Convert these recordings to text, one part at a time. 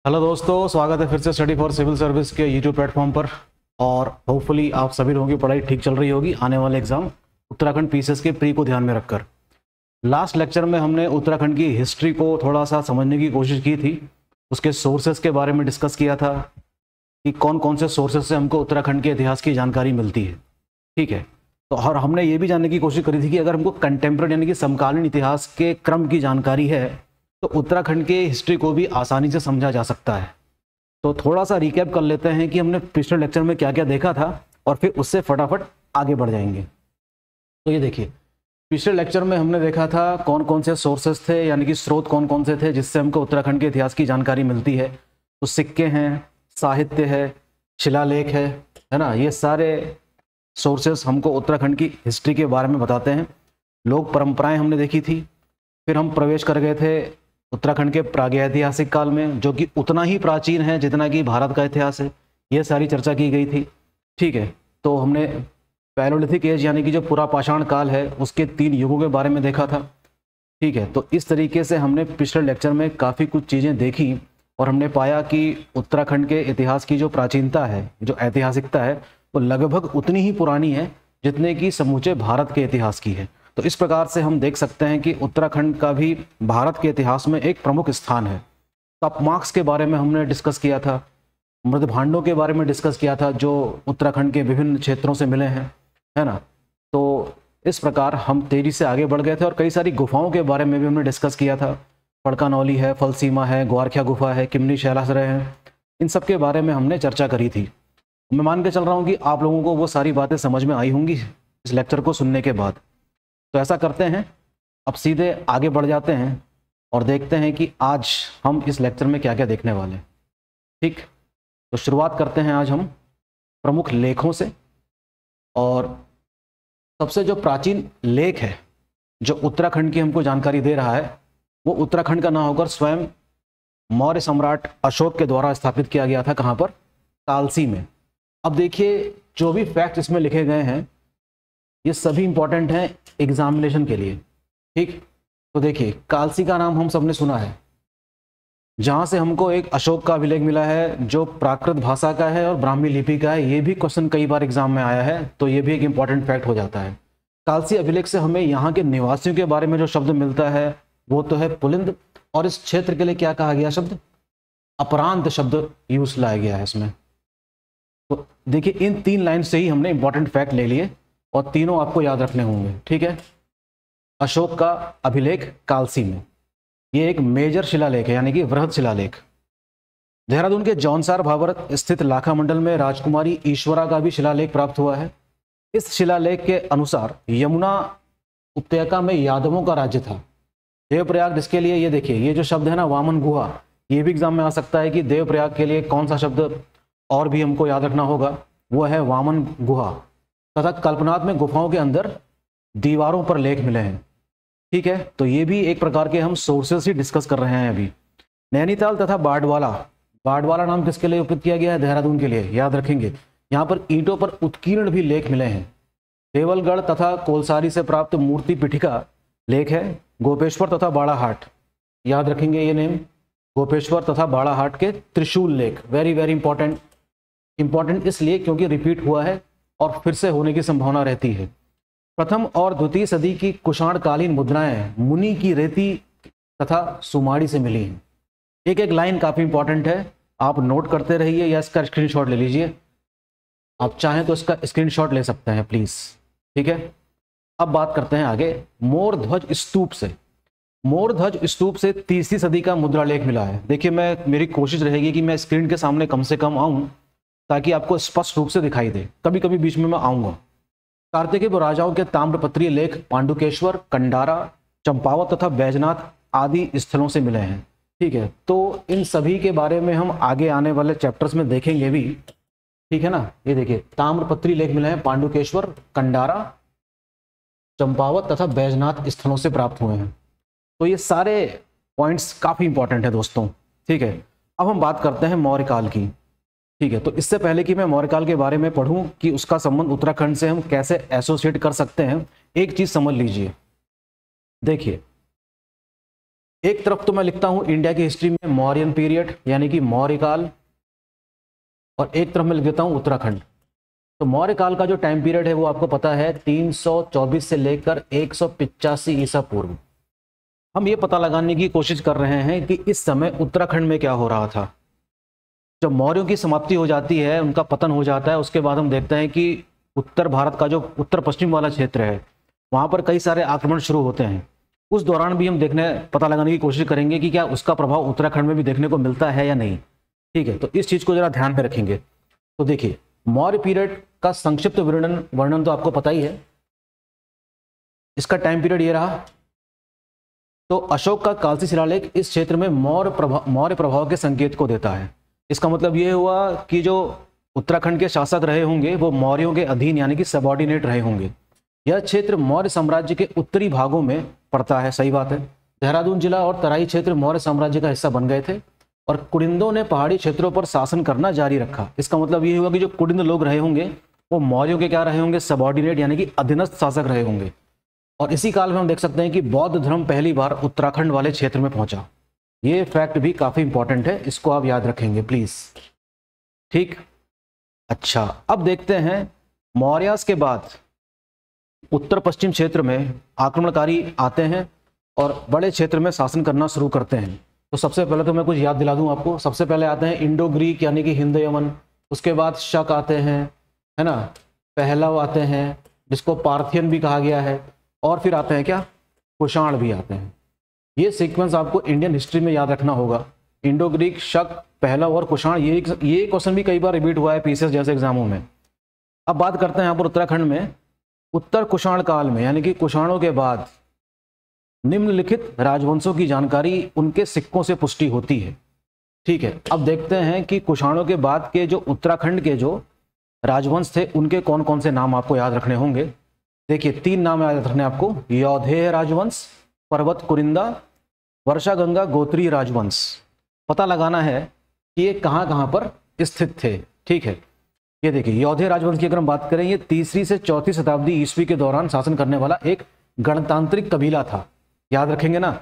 Hello दोस्तों, स्वागत है फिर से स्टडी फॉर सिविल सर्विस के यूट्यूब प्लेटफॉर्म पर। और होपफुली आप सभी लोगों की पढ़ाई ठीक चल रही होगी। आने वाले एग्जाम उत्तराखंड पीसीएस के प्री को ध्यान में रखकर लास्ट लेक्चर में हमने उत्तराखंड की हिस्ट्री को थोड़ा सा समझने की कोशिश की थी। उसके सोर्सेज के बारे में डिस्कस किया था कि कौन कौन से सोर्सेज से हमको उत्तराखंड के इतिहास की जानकारी मिलती है। ठीक है, तो और हमने ये भी जानने की कोशिश करी थी कि अगर हमको कंटेम्प्रेरी यानी कि समकालीन इतिहास के क्रम की जानकारी है तो उत्तराखंड के हिस्ट्री को भी आसानी से समझा जा सकता है। तो थोड़ा सा रिकैप कर लेते हैं कि हमने पिछले लेक्चर में क्या क्या देखा था और फिर उससे फटाफट आगे बढ़ जाएंगे। तो ये देखिए, पिछले लेक्चर में हमने देखा था कौन कौन से सोर्सेस थे, यानी कि स्रोत कौन कौन से थे जिससे हमको उत्तराखंड के इतिहास की जानकारी मिलती है। तो सिक्के हैं, साहित्य है, शिलालेख है ना, ये सारे सोर्सेस हमको उत्तराखंड की हिस्ट्री के बारे में बताते हैं। लोक परंपराएं हमने देखी थी। फिर हम प्रवेश कर गए थे उत्तराखंड के प्रागैतिहासिक काल में, जो कि उतना ही प्राचीन है जितना कि भारत का इतिहास है। ये सारी चर्चा की गई थी। ठीक है, तो हमने पैलोलिथिक एज यानी कि जो पुरापाषाण काल है उसके 3 युगों के बारे में देखा था। ठीक है, तो इस तरीके से हमने पिछले लेक्चर में काफ़ी कुछ चीज़ें देखी और हमने पाया कि उत्तराखंड के इतिहास की जो प्राचीनता है, जो ऐतिहासिकता है, वो लगभग उतनी ही पुरानी है जितने कि समूचे भारत के इतिहास की है। तो इस प्रकार से हम देख सकते हैं कि उत्तराखंड का भी भारत के इतिहास में एक प्रमुख स्थान है। टॉपमार्क्स के बारे में हमने डिस्कस किया था, मृदभांडों के बारे में डिस्कस किया था जो उत्तराखंड के विभिन्न क्षेत्रों से मिले हैं, है ना। तो इस प्रकार हम तेजी से आगे बढ़ गए थे और कई सारी गुफाओं के बारे में भी हमने डिस्कस किया था। फड़कानौली है, फलसीमा है, ग्वारख्या गुफा है, किमनी शैलाश्रय है, इन सब के बारे में हमने चर्चा करी थी। मैं मान के चल रहा हूँ कि आप लोगों को वो सारी बातें समझ में आई होंगी इस लेक्चर को सुनने के बाद। तो ऐसा करते हैं, अब सीधे आगे बढ़ जाते हैं और देखते हैं कि आज हम इस लेक्चर में क्या क्या देखने वाले हैं। ठीक, तो शुरुआत करते हैं आज हम प्रमुख लेखों से। और सबसे जो प्राचीन लेख है जो उत्तराखंड की हमको जानकारी दे रहा है, वो उत्तराखंड का ना होकर स्वयं मौर्य सम्राट अशोक के द्वारा स्थापित किया गया था। कहाँ पर? कालसी में। अब देखिए, जो भी फैक्ट इसमें लिखे गए हैं ये सभी इंपॉर्टेंट हैं एग्जामिनेशन के लिए। ठीक, तो देखिए, कालसी का नाम हम सबने सुना है, जहां से हमको एक अशोक का अभिलेख मिला है जो प्राकृत भाषा का है और ब्राह्मी लिपि का है। ये भी क्वेश्चन कई बार एग्जाम में आया है, तो ये भी एक इंपॉर्टेंट फैक्ट हो जाता है। कालसी अभिलेख से हमें यहाँ के निवासियों के बारे में जो शब्द मिलता है वो तो है पुलिंद, और इस क्षेत्र के लिए क्या कहा गया शब्द? अपरांत शब्द यूज लाया गया है इसमें। तो देखिए, इन 3 लाइन से ही हमने इंपॉर्टेंट फैक्ट ले लिए और तीनों आपको याद रखने होंगे। ठीक है, अशोक का अभिलेख कालसी में, ये एक मेजर शिलालेख है यानी कि वृहद शिलालेख। देहरादून के जौनसार भाबर स्थित लाखा मंडल में राजकुमारी ईश्वरा का भी शिलालेख प्राप्त हुआ है। इस शिलालेख के अनुसार यमुना उपत्यका में यादवों का राज्य था। देवप्रयाग, जिसके लिए ये देखिए, ये जो शब्द है ना वामन गुहा, ये भी एग्जाम में आ सकता है कि देवप्रयाग के लिए कौन सा शब्द और भी हमको याद रखना होगा, वो है वामन गुहा। तथा कल्पनाथ में गुफाओं के अंदर दीवारों पर लेख मिले हैं। ठीक है, तो ये भी एक प्रकार के हम सोर्सेस ही डिस्कस कर रहे हैं अभी। नैनीताल तथा बाड़वाला, बाड़वाला नाम किसके लिए उपयोग किया गया है? देहरादून के लिए, याद रखेंगे। यहाँ पर ईंटों पर उत्कीर्ण भी लेख मिले हैं। देवलगढ़ तथा कोलसारी से प्राप्त मूर्ति पीठिका लेख है। गोपेश्वर तथा बाड़ाहाट, याद रखेंगे ये नेम, गोपेश्वर तथा बाड़ाहाट के त्रिशूल लेख, वेरी वेरी इंपॉर्टेंट। इंपॉर्टेंट इसलिए क्योंकि रिपीट हुआ है और फिर से होने की संभावना रहती है। प्रथम और द्वितीय सदी की कुषाणकालीन मुद्राएं मुनि की रेती तथा सुमाड़ी से मिली हैं। एक एक लाइन काफी इंपॉर्टेंट है, आप नोट करते रहिए या इसका स्क्रीनशॉट ले लीजिए। आप चाहें तो इसका स्क्रीनशॉट ले सकते हैं प्लीज। ठीक है, अब बात करते हैं आगे मोर ध्वज स्तूप से। मोर ध्वज स्तूप से 3वीं सदी का मुद्रा लेख मिला है। देखिए, मेरी कोशिश रहेगी कि मैं स्क्रीन के सामने कम से कम आऊं ताकि आपको स्पष्ट रूप से दिखाई दे। कभी कभी बीच में मैं आऊंगा। कार्तिकेय राजाओं के ताम्रपत्रीय लेख पांडुकेश्वर, कंडारा, चंपावत तथा बैजनाथ आदि स्थलों से मिले हैं। ठीक है, तो इन सभी के बारे में हम आगे आने वाले चैप्टर्स में देखेंगे भी। ठीक है ना, ये देखिए, ताम्रपत्री लेख मिले हैं पांडुकेश्वर, कंडारा, चंपावत तथा बैजनाथ स्थलों से प्राप्त हुए हैं। तो ये सारे पॉइंट्स काफी इंपॉर्टेंट है दोस्तों। ठीक है, अब हम बात करते हैं मौर्यकाल की। ठीक है, तो इससे पहले कि मैं मौर्यकाल के बारे में पढ़ूं कि उसका संबंध उत्तराखंड से हम कैसे एसोसिएट कर सकते हैं, एक चीज समझ लीजिए। देखिए, एक तरफ तो मैं लिखता हूं इंडिया की हिस्ट्री में मौर्यन पीरियड यानी कि मौर्य काल, और एक तरफ मैं लिख देता हूं उत्तराखंड। तो मौर्य काल का जो टाइम पीरियड है वो आपको पता है 324 से लेकर 185 ईसा पूर्व। हम ये पता लगाने की कोशिश कर रहे हैं कि इस समय उत्तराखंड में क्या हो रहा था। जब मौर्यों की समाप्ति हो जाती है, उनका पतन हो जाता है, उसके बाद हम देखते हैं कि उत्तर भारत का जो उत्तर पश्चिम वाला क्षेत्र है वहाँ पर कई सारे आक्रमण शुरू होते हैं। उस दौरान भी हम पता लगाने की कोशिश करेंगे कि क्या उसका प्रभाव उत्तराखंड में भी देखने को मिलता है या नहीं। ठीक है, तो इस चीज़ को जरा ध्यान में रखेंगे। तो देखिए, मौर्य पीरियड का संक्षिप्त वर्णन तो आपको पता ही है। इसका टाइम पीरियड ये रहा। तो अशोक का कालसी शिलालेख इस क्षेत्र में मौर्य प्रभाव के संकेत को देता है। इसका मतलब ये हुआ कि जो उत्तराखंड के शासक रहे होंगे वो मौर्यों के अधीन यानी कि सबऑर्डिनेट रहे होंगे। यह क्षेत्र मौर्य साम्राज्य के उत्तरी भागों में पड़ता है, सही बात है। देहरादून जिला और तराई क्षेत्र मौर्य साम्राज्य का हिस्सा बन गए थे और कुड़िंदों ने पहाड़ी क्षेत्रों पर शासन करना जारी रखा। इसका मतलब ये हुआ कि जो कुड़िंद लोग रहे होंगे वो मौर्यों के क्या रहे होंगे, सबऑर्डिनेट यानी कि अधीनस्थ शासक रहे होंगे। और इसी काल में हम देख सकते हैं कि बौद्ध धर्म पहली बार उत्तराखंड वाले क्षेत्र में पहुंचा। ये फैक्ट भी काफी इंपॉर्टेंट है, इसको आप याद रखेंगे प्लीज। ठीक, अच्छा, अब देखते हैं मौर्यास के बाद उत्तर पश्चिम क्षेत्र में आक्रमणकारी आते हैं और बड़े क्षेत्र में शासन करना शुरू करते हैं। तो सबसे पहले तो मैं कुछ याद दिला दूं आपको। सबसे पहले आते हैं इंडो ग्रीक यानी कि हिंद यमन, उसके बाद शक आते हैं, है ना, पहलव आते हैं जिसको पार्थियन भी कहा गया है, और फिर आते हैं क्या, कुषाण भी आते हैं। ये सीक्वेंस आपको इंडियन हिस्ट्री में याद रखना होगा। इंडो ग्रीक, शक, पहलव और कुषाण। ये क्वेश्चन भी कई बार रिपीट हुआ है पीसीएस जैसे एग्जामों में। अब बात करते हैं यहाँ पर उत्तराखंड में उत्तर कुषाण काल में यानी कि कुषाणों के बाद निम्नलिखित राजवंशों की जानकारी उनके सिक्कों से पुष्टि होती है। ठीक है, अब देखते हैं कि कुषाणों के बाद के जो उत्तराखंड के जो राजवंश थे उनके कौन कौन से नाम आपको याद रखने होंगे। देखिए, 3 नाम याद रखने आपको, यौधेय राजवंश, पर्वत कुरिंदा, वर्षा गंगा गोत्रीय राजवंश। पता लगाना है कि ये कहाँ पर स्थित थे। ठीक है, ये देखिए, यौधेय राजवंश की अगर हम बात करें, ये 3री से 4वीं शताब्दी ईस्वी के दौरान शासन करने वाला एक गणतांत्रिक कबीला था। याद रखेंगे ना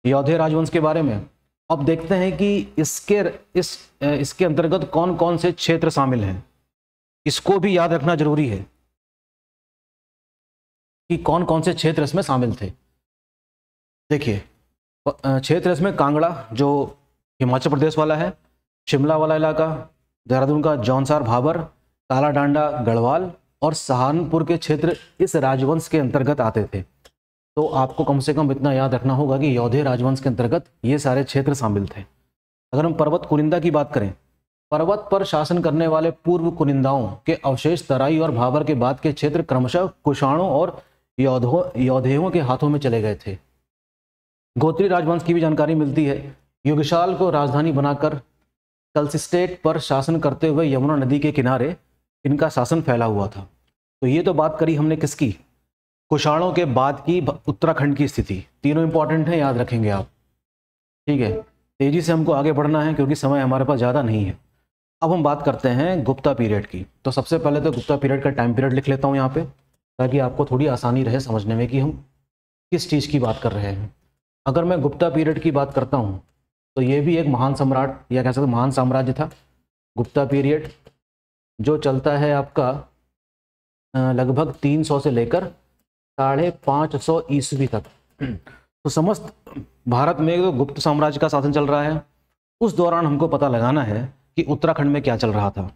यौधेय राजवंश के बारे में। अब देखते हैं कि इसके अंतर्गत कौन कौन से क्षेत्र शामिल हैं। इसको भी याद रखना जरूरी है कि कौन कौन से क्षेत्र इसमें शामिल थे। देखिए, क्षेत्र इसमें कांगड़ा जो हिमाचल प्रदेश वाला है, शिमला वाला इलाका, देहरादून का जौनसार भाबर, काला डांडा गढ़वाल और सहारनपुर के क्षेत्र इस राजवंश के अंतर्गत आते थे। तो आपको कम से कम इतना याद रखना होगा कि यौधेय राजवंश के अंतर्गत ये सारे क्षेत्र शामिल थे। अगर हम पर्वत कुनिंदा की बात करें, पर्वत पर शासन करने वाले पूर्व कुनिंदाओं के अवशेष तराई और भाबर के बाद के क्षेत्र क्रमशः कुषाणों और यौधेयों के हाथों में चले गए थे। गोत्री राजवंश की भी जानकारी मिलती है। युगशाल को राजधानी बनाकर कलसिस्टेट पर शासन करते हुए यमुना नदी के किनारे इनका शासन फैला हुआ था। तो ये तो बात करी हमने किसकी, कुषाणों के बाद की उत्तराखंड की स्थिति। तीनों इंपॉर्टेंट हैं, याद रखेंगे आप। ठीक है, तेजी से हमको आगे बढ़ना है क्योंकि समय हमारे पास ज़्यादा नहीं है। अब हम बात करते हैं गुप्ता पीरियड की। तो सबसे पहले तो गुप्ता पीरियड का टाइम पीरियड लिख लेता हूँ यहाँ पे, ताकि आपको थोड़ी आसानी रहे समझने में कि हम किस चीज़ की बात कर रहे हैं। अगर मैं गुप्ता पीरियड की बात करता हूँ तो ये भी एक महान सम्राट या कह सकते महान साम्राज्य था। गुप्ता पीरियड जो चलता है आपका लगभग 300 से लेकर 550 ईस्वी तक। तो समस्त भारत में तो गुप्त साम्राज्य का शासन चल रहा है। उस दौरान हमको पता लगाना है कि उत्तराखंड में क्या चल रहा था।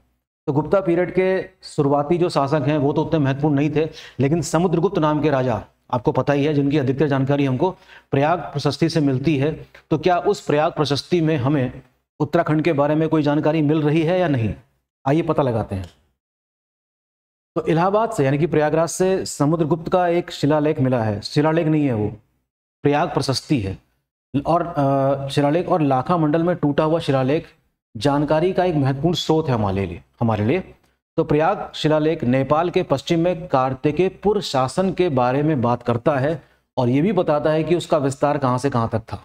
तो गुप्ता पीरियड के शुरुआती जो शासक हैं वो तो उतने महत्वपूर्ण नहीं थे, लेकिन समुद्रगुप्त नाम के राजा आपको पता ही है, जिनकी अधिकतर जानकारी हमको प्रयाग प्रशस्ति से मिलती है। तो क्या उस प्रयाग प्रशस्ति में हमें उत्तराखंड के बारे में कोई जानकारी मिल रही है या नहीं, आइए पता लगाते हैं। तो इलाहाबाद से यानी कि प्रयागराज से समुद्रगुप्त का एक शिलालेख मिला है। शिलालेख नहीं है वो, प्रयाग प्रशस्ति है। और शिलालेख और लाखा मंडल में टूटा हुआ शिलालेख जानकारी का एक महत्वपूर्ण स्रोत है हमारे लिए। तो प्रयाग शिलालेख नेपाल के पश्चिम में कार्तिकेयपुर शासन के बारे में बात करता है और ये भी बताता है कि उसका विस्तार कहाँ से कहाँ तक था।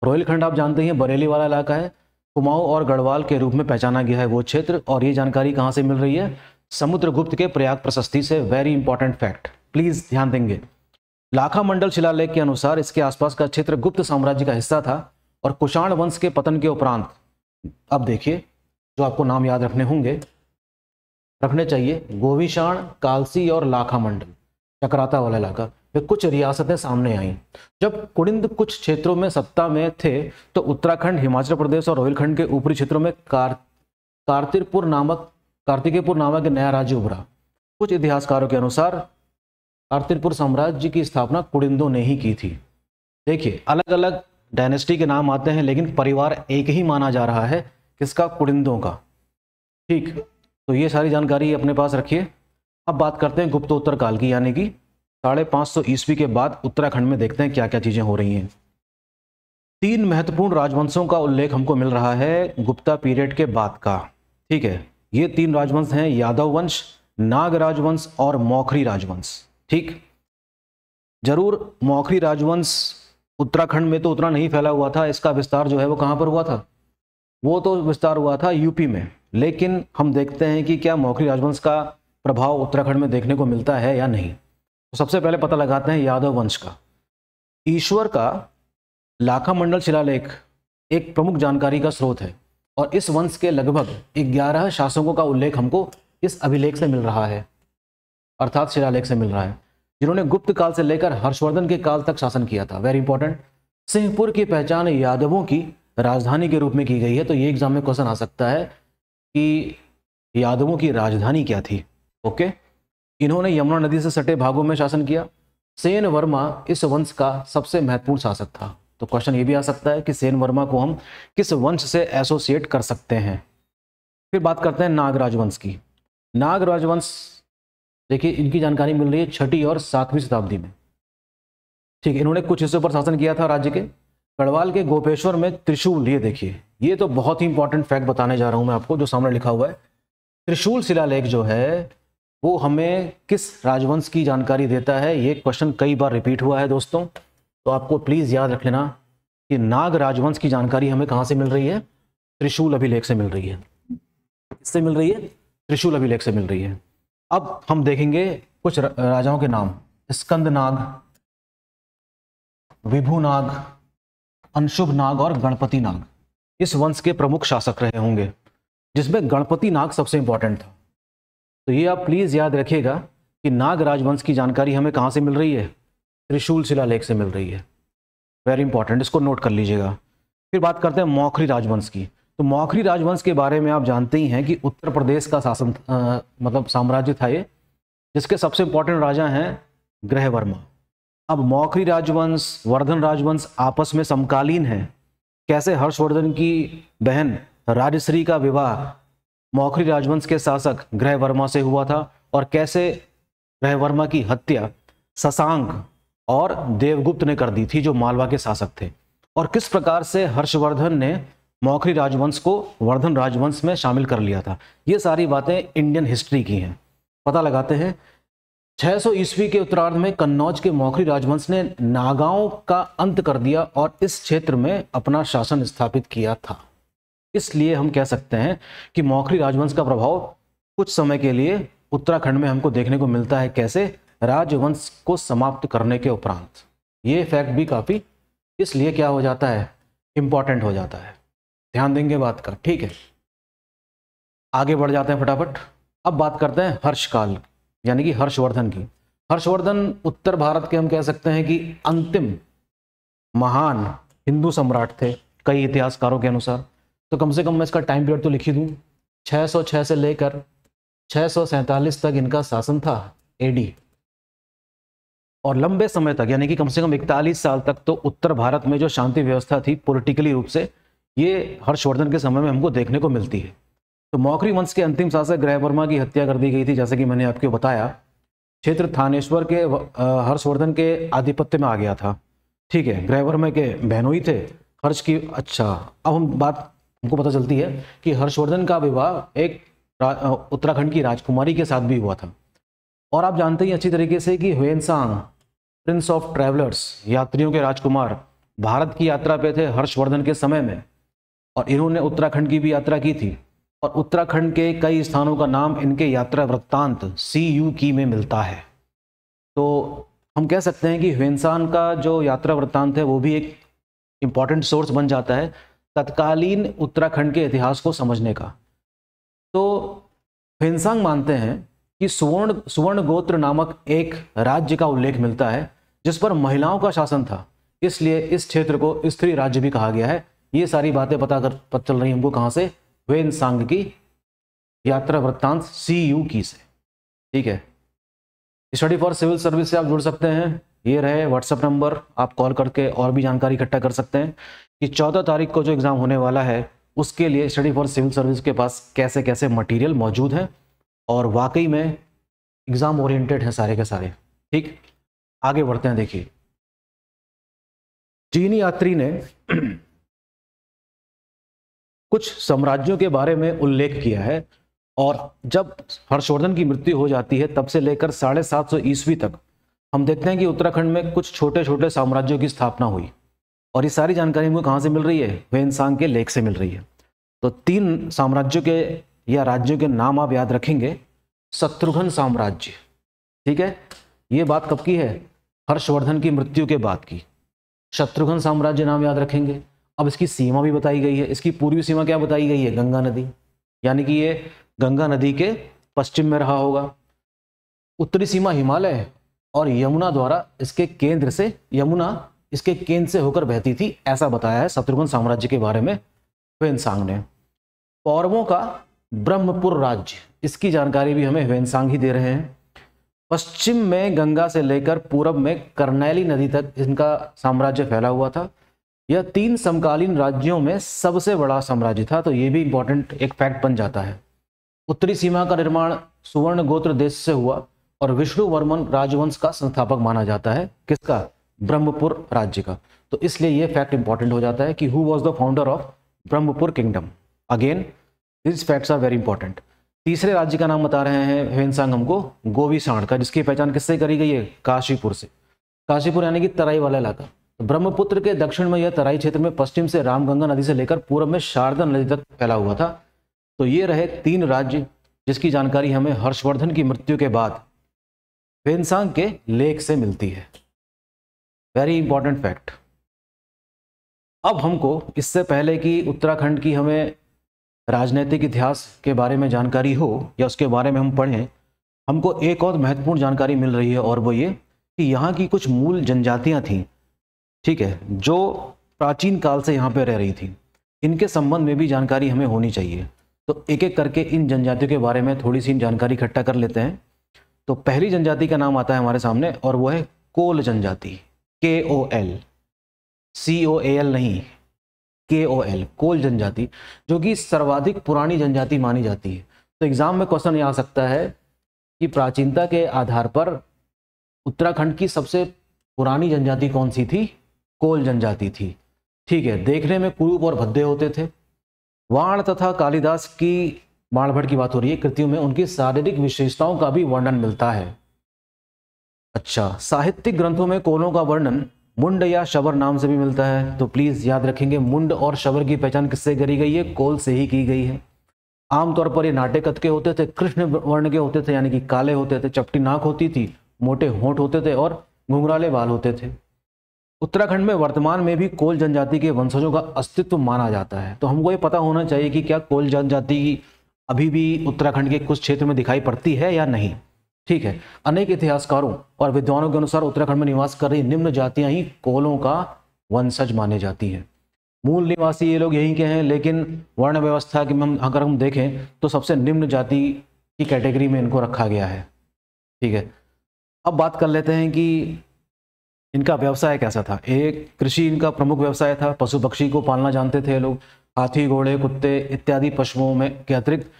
रोहिलखंड आप जानते हैं बरेली वाला इलाका है, कुमाऊं और गढ़वाल के रूप में पहचाना गया है वो क्षेत्र। और ये जानकारी कहाँ से मिल रही है, समुद्रगुप्त के प्रयाग प्रशस्ति से। वेरी इंपॉर्टेंट फैक्ट, प्लीज ध्यान देंगे। लाखा मंडल शिलालेख के अनुसार इसके आसपास का क्षेत्र गुप्त साम्राज्य का हिस्सा था और कुषाण वंश के पतन के उपरांत, अब देखिए जो आपको नाम याद रखने चाहिए, गोविशाण, कालसी और लाखा मंडल, चक्राता वाला इलाका, वे कुछ रियासतें सामने आईं। जब कुड़िंद कुछ क्षेत्रों में सत्ता में थे तो उत्तराखंड, हिमाचल प्रदेश और रोहिलखंड के ऊपरी क्षेत्रों में कार्तिकेयपुर नामक एक नया राज्य उभरा। कुछ इतिहासकारों के अनुसार कार्तिकपुर साम्राज्य की स्थापना कुड़िंदों ने ही की थी। देखिए अलग अलग डायनेस्टी के नाम आते हैं लेकिन परिवार एक ही माना जा रहा है, किसका? कुड़िंदों का। ठीक, तो ये सारी जानकारी अपने पास रखिए। अब बात करते हैं गुप्तोत्तर काल की, यानी कि 550 ईस्वी के बाद उत्तराखंड में देखते हैं क्या क्या चीजें हो रही हैं। 3 महत्वपूर्ण राजवंशों का उल्लेख हमको मिल रहा है गुप्ता पीरियड के बाद का। ठीक है, ये 3 राजवंश हैं, यादव वंश, नाग राजवंश और मौखरी राजवंश। ठीक, जरूर मौखरी राजवंश उत्तराखंड में तो उतना नहीं फैला हुआ था, इसका विस्तार जो है वो कहाँ पर हुआ था? वो तो विस्तार हुआ था यूपी में। लेकिन हम देखते हैं कि क्या मौखरी राजवंश का प्रभाव उत्तराखंड में देखने को मिलता है या नहीं। तो सबसे पहले पता लगाते हैं यादव वंश का। ईश्वर का लाखा मंडल शिलालेख एक प्रमुख जानकारी का स्रोत है और इस वंश के लगभग 11 शासकों का उल्लेख हमको इस अभिलेख से मिल रहा है, अर्थात शिलालेख से मिल रहा है, जिन्होंने गुप्त काल से लेकर हर्षवर्धन के काल तक शासन किया था। Very important. सिंहपुर की पहचान यादवों की राजधानी के रूप में की गई है, तो ये एग्जाम में क्वेश्चन आ सकता है कि यादवों की राजधानी क्या थी। ओके, इन्होंने यमुना नदी से सटे भागों में शासन किया। सेन वर्मा इस वंश का सबसे महत्वपूर्ण शासक था। तो क्वेश्चन ये भी आ सकता है कि सेन वर्मा को हम किस वंश से एसोसिएट कर सकते हैं। फिर बात करते हैं नाग राजवंश की। नाग राजवंश, देखिए इनकी जानकारी मिल रही है 6वीं और 7वीं शताब्दी में। ठीक है, इन्होंने कुछ हिस्सों पर शासन किया था राज्य के। गढ़वाल के गोपेश्वर में त्रिशूल, ये देखिए, ये तो बहुत ही इंपॉर्टेंट फैक्ट बताने जा रहा हूं मैं आपको, जो सामने लिखा हुआ है। त्रिशूल शिलालेख जो है वो हमें किस राजवंश की जानकारी देता है? ये क्वेश्चन कई बार रिपीट हुआ है दोस्तों, तो आपको प्लीज याद रख लेना कि नाग राजवंश की जानकारी हमें कहां से मिल रही है? त्रिशूल अभिलेख से मिल रही है। किससे मिल रही है? त्रिशूल अभिलेख से मिल रही है। अब हम देखेंगे कुछ राजाओं के नाम। स्कंद नाग, विभु नाग, अंशुभ नाग और गणपति नाग इस वंश के प्रमुख शासक रहे होंगे, जिसमें गणपति नाग सबसे इंपॉर्टेंट था। तो ये आप प्लीज याद रखिएगा कि नाग राजवंश की जानकारी हमें कहां से मिल रही है? त्रिशूल शिलालेख से मिल रही है। वेरी इंपॉर्टेंट, इसको नोट कर लीजिएगा। फिर बात करते हैं मौखरी राजवंश की। तो मौखरी राजवंश के बारे में आप जानते ही हैं कि उत्तर प्रदेश का शासन मतलब साम्राज्य था ये, जिसके सबसे इंपॉर्टेंट राजा हैं ग्रहवर्मा। अब मौखरी राजवंश, वर्धन राजवंश आपस में समकालीन हैं। कैसे हर्षवर्धन की बहन राजश्री का विवाह मौखरी राजवंश के शासक ग्रहवर्मा से हुआ था और कैसे ग्रहवर्मा की हत्या शशांक और देवगुप्त ने कर दी थी, जो मालवा के शासक थे, और किस प्रकार से हर्षवर्धन ने मौखरी राजवंश को वर्धन राजवंश में शामिल कर लिया था। ये सारी बातें इंडियन हिस्ट्री की हैं। पता लगाते हैं। 600 ईस्वी के उत्तरार्ध में कन्नौज के मौखरी राजवंश ने नागाओं का अंत कर दिया और इस क्षेत्र में अपना शासन स्थापित किया था। इसलिए हम कह सकते हैं कि मौखरी राजवंश का प्रभाव कुछ समय के लिए उत्तराखंड में हमको देखने को मिलता है। कैसे? राजवंश को समाप्त करने के उपरांत। ये फैक्ट भी काफी इसलिए क्या हो जाता है? इंपॉर्टेंट हो जाता है। ध्यान देंगे बात का। ठीक है, आगे बढ़ जाते हैं फटाफट। अब बात करते हैं हर्षकाल यानी कि हर्षवर्धन की। हर्षवर्धन उत्तर भारत के हम कह सकते हैं कि अंतिम महान हिंदू सम्राट थे कई इतिहासकारों के अनुसार। तो कम से कम मैं इसका टाइम पीरियड तो लिखी दूं। 606 से लेकर 647 तक इनका शासन था एडी, और लंबे समय तक यानी कि कम से कम 41 साल तक तो उत्तर भारत में जो शांति व्यवस्था थी पॉलिटिकली रूप से, ये हर्षवर्धन के समय में हमको देखने को मिलती है। तो मौखरी वंश के अंतिम शासक ग्रहवर्मा की हत्या कर दी गई थी, जैसे कि मैंने आपको बताया। क्षेत्र थानेश्वर के हर्षवर्धन के आधिपत्य में आ गया था। ठीक है, ग्रहवर्मा के बहनोई थे हर्ष की। अच्छा, अब हमको पता चलती है कि हर्षवर्धन का विवाह एक उत्तराखंड की राजकुमारी के साथ भी हुआ था। और आप जानते ही अच्छी तरीके से कि ह्वेनसांग, प्रिंस ऑफ ट्रैवलर्स, यात्रियों के राजकुमार, भारत की यात्रा पे थे हर्षवर्धन के समय में, और इन्होंने उत्तराखंड की भी यात्रा की थी। और उत्तराखंड के कई स्थानों का नाम इनके यात्रा वृत्तांत CU की में मिलता है। तो हम कह सकते हैं कि ह्वेनसांग का जो यात्रा वृत्तांत है वो भी एक इम्पॉर्टेंट सोर्स बन जाता है तत्कालीन उत्तराखंड के इतिहास को समझने का। तो ह्वेनसांग मानते हैं कि सुवर्ण गोत्र नामक एक राज्य का उल्लेख मिलता है जिस पर महिलाओं का शासन था, इसलिए इस क्षेत्र को स्त्री राज्य भी कहा गया है। ये सारी बातें पता चल रही हमको कहाँ से, ह्वेनसांग की यात्रा वृत्तांत CU की से। ठीक है, स्टडी फॉर सिविल सर्विस से आप जुड़ सकते हैं। ये रहे व्हाट्सएप नंबर, आप कॉल करके और भी जानकारी इकट्ठा कर सकते हैं कि 14 तारीख को जो एग्ज़ाम होने वाला है उसके लिए स्टडी फॉर सिविल सर्विस के पास कैसे कैसे मटेरियल मौजूद हैं और वाकई में एग्ज़ाम ओरिएंटेड हैं सारे के सारे। ठीक, आगे बढ़ते हैं। देखिए, चीनी यात्री ने कुछ साम्राज्यों के बारे में उल्लेख किया है और जब हर्षवर्धन की मृत्यु हो जाती है तब से लेकर 750 ईस्वी तक हम देखते हैं कि उत्तराखंड में कुछ छोटे छोटे साम्राज्यों की स्थापना हुई और ये सारी जानकारी हमको कहाँ से मिल रही है, ह्वेनसांग के लेख से मिल रही है। तो 3 साम्राज्यों के या राज्यों के नाम आप याद रखेंगे। शत्रुघ्न साम्राज्य, ठीक है, ये बात कब की है, हर्षवर्धन की मृत्यु के बाद की। शत्रुघ्न साम्राज्य नाम याद रखेंगे। अब इसकी सीमा भी बताई गई है। इसकी पूर्वी सीमा क्या बताई गई है, गंगा नदी, यानी कि ये गंगा नदी के पश्चिम में रहा होगा। उत्तरी सीमा हिमालय और यमुना द्वारा इसके केंद्र से होकर बहती थी, ऐसा बताया है शत्रुघ्न साम्राज्य के बारे में ह्वेनसांग ने। पौरवों का ब्रह्मपुर राज्य, इसकी जानकारी भी हमें ह्वेनसांग ही दे रहे हैं। पश्चिम में गंगा से लेकर पूरब में करनैली नदी तक इनका साम्राज्य फैला हुआ था। यह 3 समकालीन राज्यों में सबसे बड़ा साम्राज्य था, तो ये भी इंपॉर्टेंट एक फैक्ट बन जाता है। उत्तरी सीमा का निर्माण सुवर्ण गोत्र देश से हुआ और विष्णुवर्मन राजवंश का संस्थापक माना जाता है। किसका, ब्रह्मपुर राज्य का। तो इसलिए यह फैक्ट इंपॉर्टेंट हो जाता है कि who was the founder of Brahmapur kingdom. Again this facts are very important. तीसरे राज्य का नाम बता रहे हैं ह्वेनसांग हमको, गोविसाण का, जिसकी पहचान किससे करी गई है, काशीपुर से। काशीपुर यानी कि तराई वाला इलाका। तो ब्रह्मपुत्र के दक्षिण में यह तराई क्षेत्र में पश्चिम से रामगंगा नदी से लेकर पूर्व में शारदा नदी तक फैला हुआ था। तो ये रहे 3 राज्य जिसकी जानकारी हमें हर्षवर्धन की मृत्यु के बाद ह्वेनसांग के लेख से मिलती है। Very important fact. अब हमको इससे पहले कि उत्तराखंड की हमें राजनीतिक इतिहास के बारे में जानकारी हो या उसके बारे में हम पढ़ें, हमको एक और महत्वपूर्ण जानकारी मिल रही है और वो ये कि यहाँ की कुछ मूल जनजातियाँ थीं, ठीक है, जो प्राचीन काल से यहाँ पे रह रही थी। इनके संबंध में भी जानकारी हमें होनी चाहिए। तो एक एक करके इन जनजातियों के बारे में थोड़ी सी जानकारी इकट्ठा कर लेते हैं। तो पहली जनजाति का नाम आता है हमारे सामने और वो है कोल जनजाति, KOL, COAL नहीं, KOL, कोल जनजाति, जो कि सर्वाधिक पुरानी जनजाति मानी जाती है। तो एग्जाम में क्वेश्चन ये आ सकता है कि प्राचीनता के आधार पर उत्तराखंड की सबसे पुरानी जनजाति कौन सी थी, कोल जनजाति थी। ठीक है, देखने में कुरूप और भद्दे होते थे। वाण तथा कालिदास की, बाणभट्ट की बात हो रही है, कृतियों में उनकी शारीरिक विशेषताओं का भी वर्णन मिलता है। अच्छा, साहित्यिक ग्रंथों में कोलों का वर्णन मुंड या शबर नाम से भी मिलता है। तो प्लीज याद रखेंगे, मुंड और शबर की पहचान किससे करी गई है, कोल से ही की गई है। आमतौर पर ये नाटे कद के होते थे, कृष्ण वर्ण के होते थे, यानी कि काले होते थे, चपटी नाक होती थी, मोटे होंठ होते थे और घुंघराले बाल होते थे। उत्तराखंड में वर्तमान में भी कोल जनजाति के वंशजों का अस्तित्व माना जाता है। तो हमको ये पता होना चाहिए कि क्या कोल जनजाति अभी भी उत्तराखंड के कुछ क्षेत्र में दिखाई पड़ती है या नहीं। ठीक है, अनेक इतिहासकारों और विद्वानों के अनुसार उत्तराखंड में निवास कर रही निम्न जातियां ही कोलों का वंशज माने जाती हैं। मूल निवासी ये लोग यहीं के हैं, लेकिन वर्ण व्यवस्था की अगर हम देखें तो सबसे निम्न जाति की कैटेगरी में इनको रखा गया है। ठीक है, अब बात कर लेते हैं कि इनका व्यवसाय कैसा था। एक कृषि इनका प्रमुख व्यवसाय था, पशु पक्षी को पालना जानते थे लोग। हाथी, घोड़े, कुत्ते इत्यादि पशुओं में के अतिरिक्त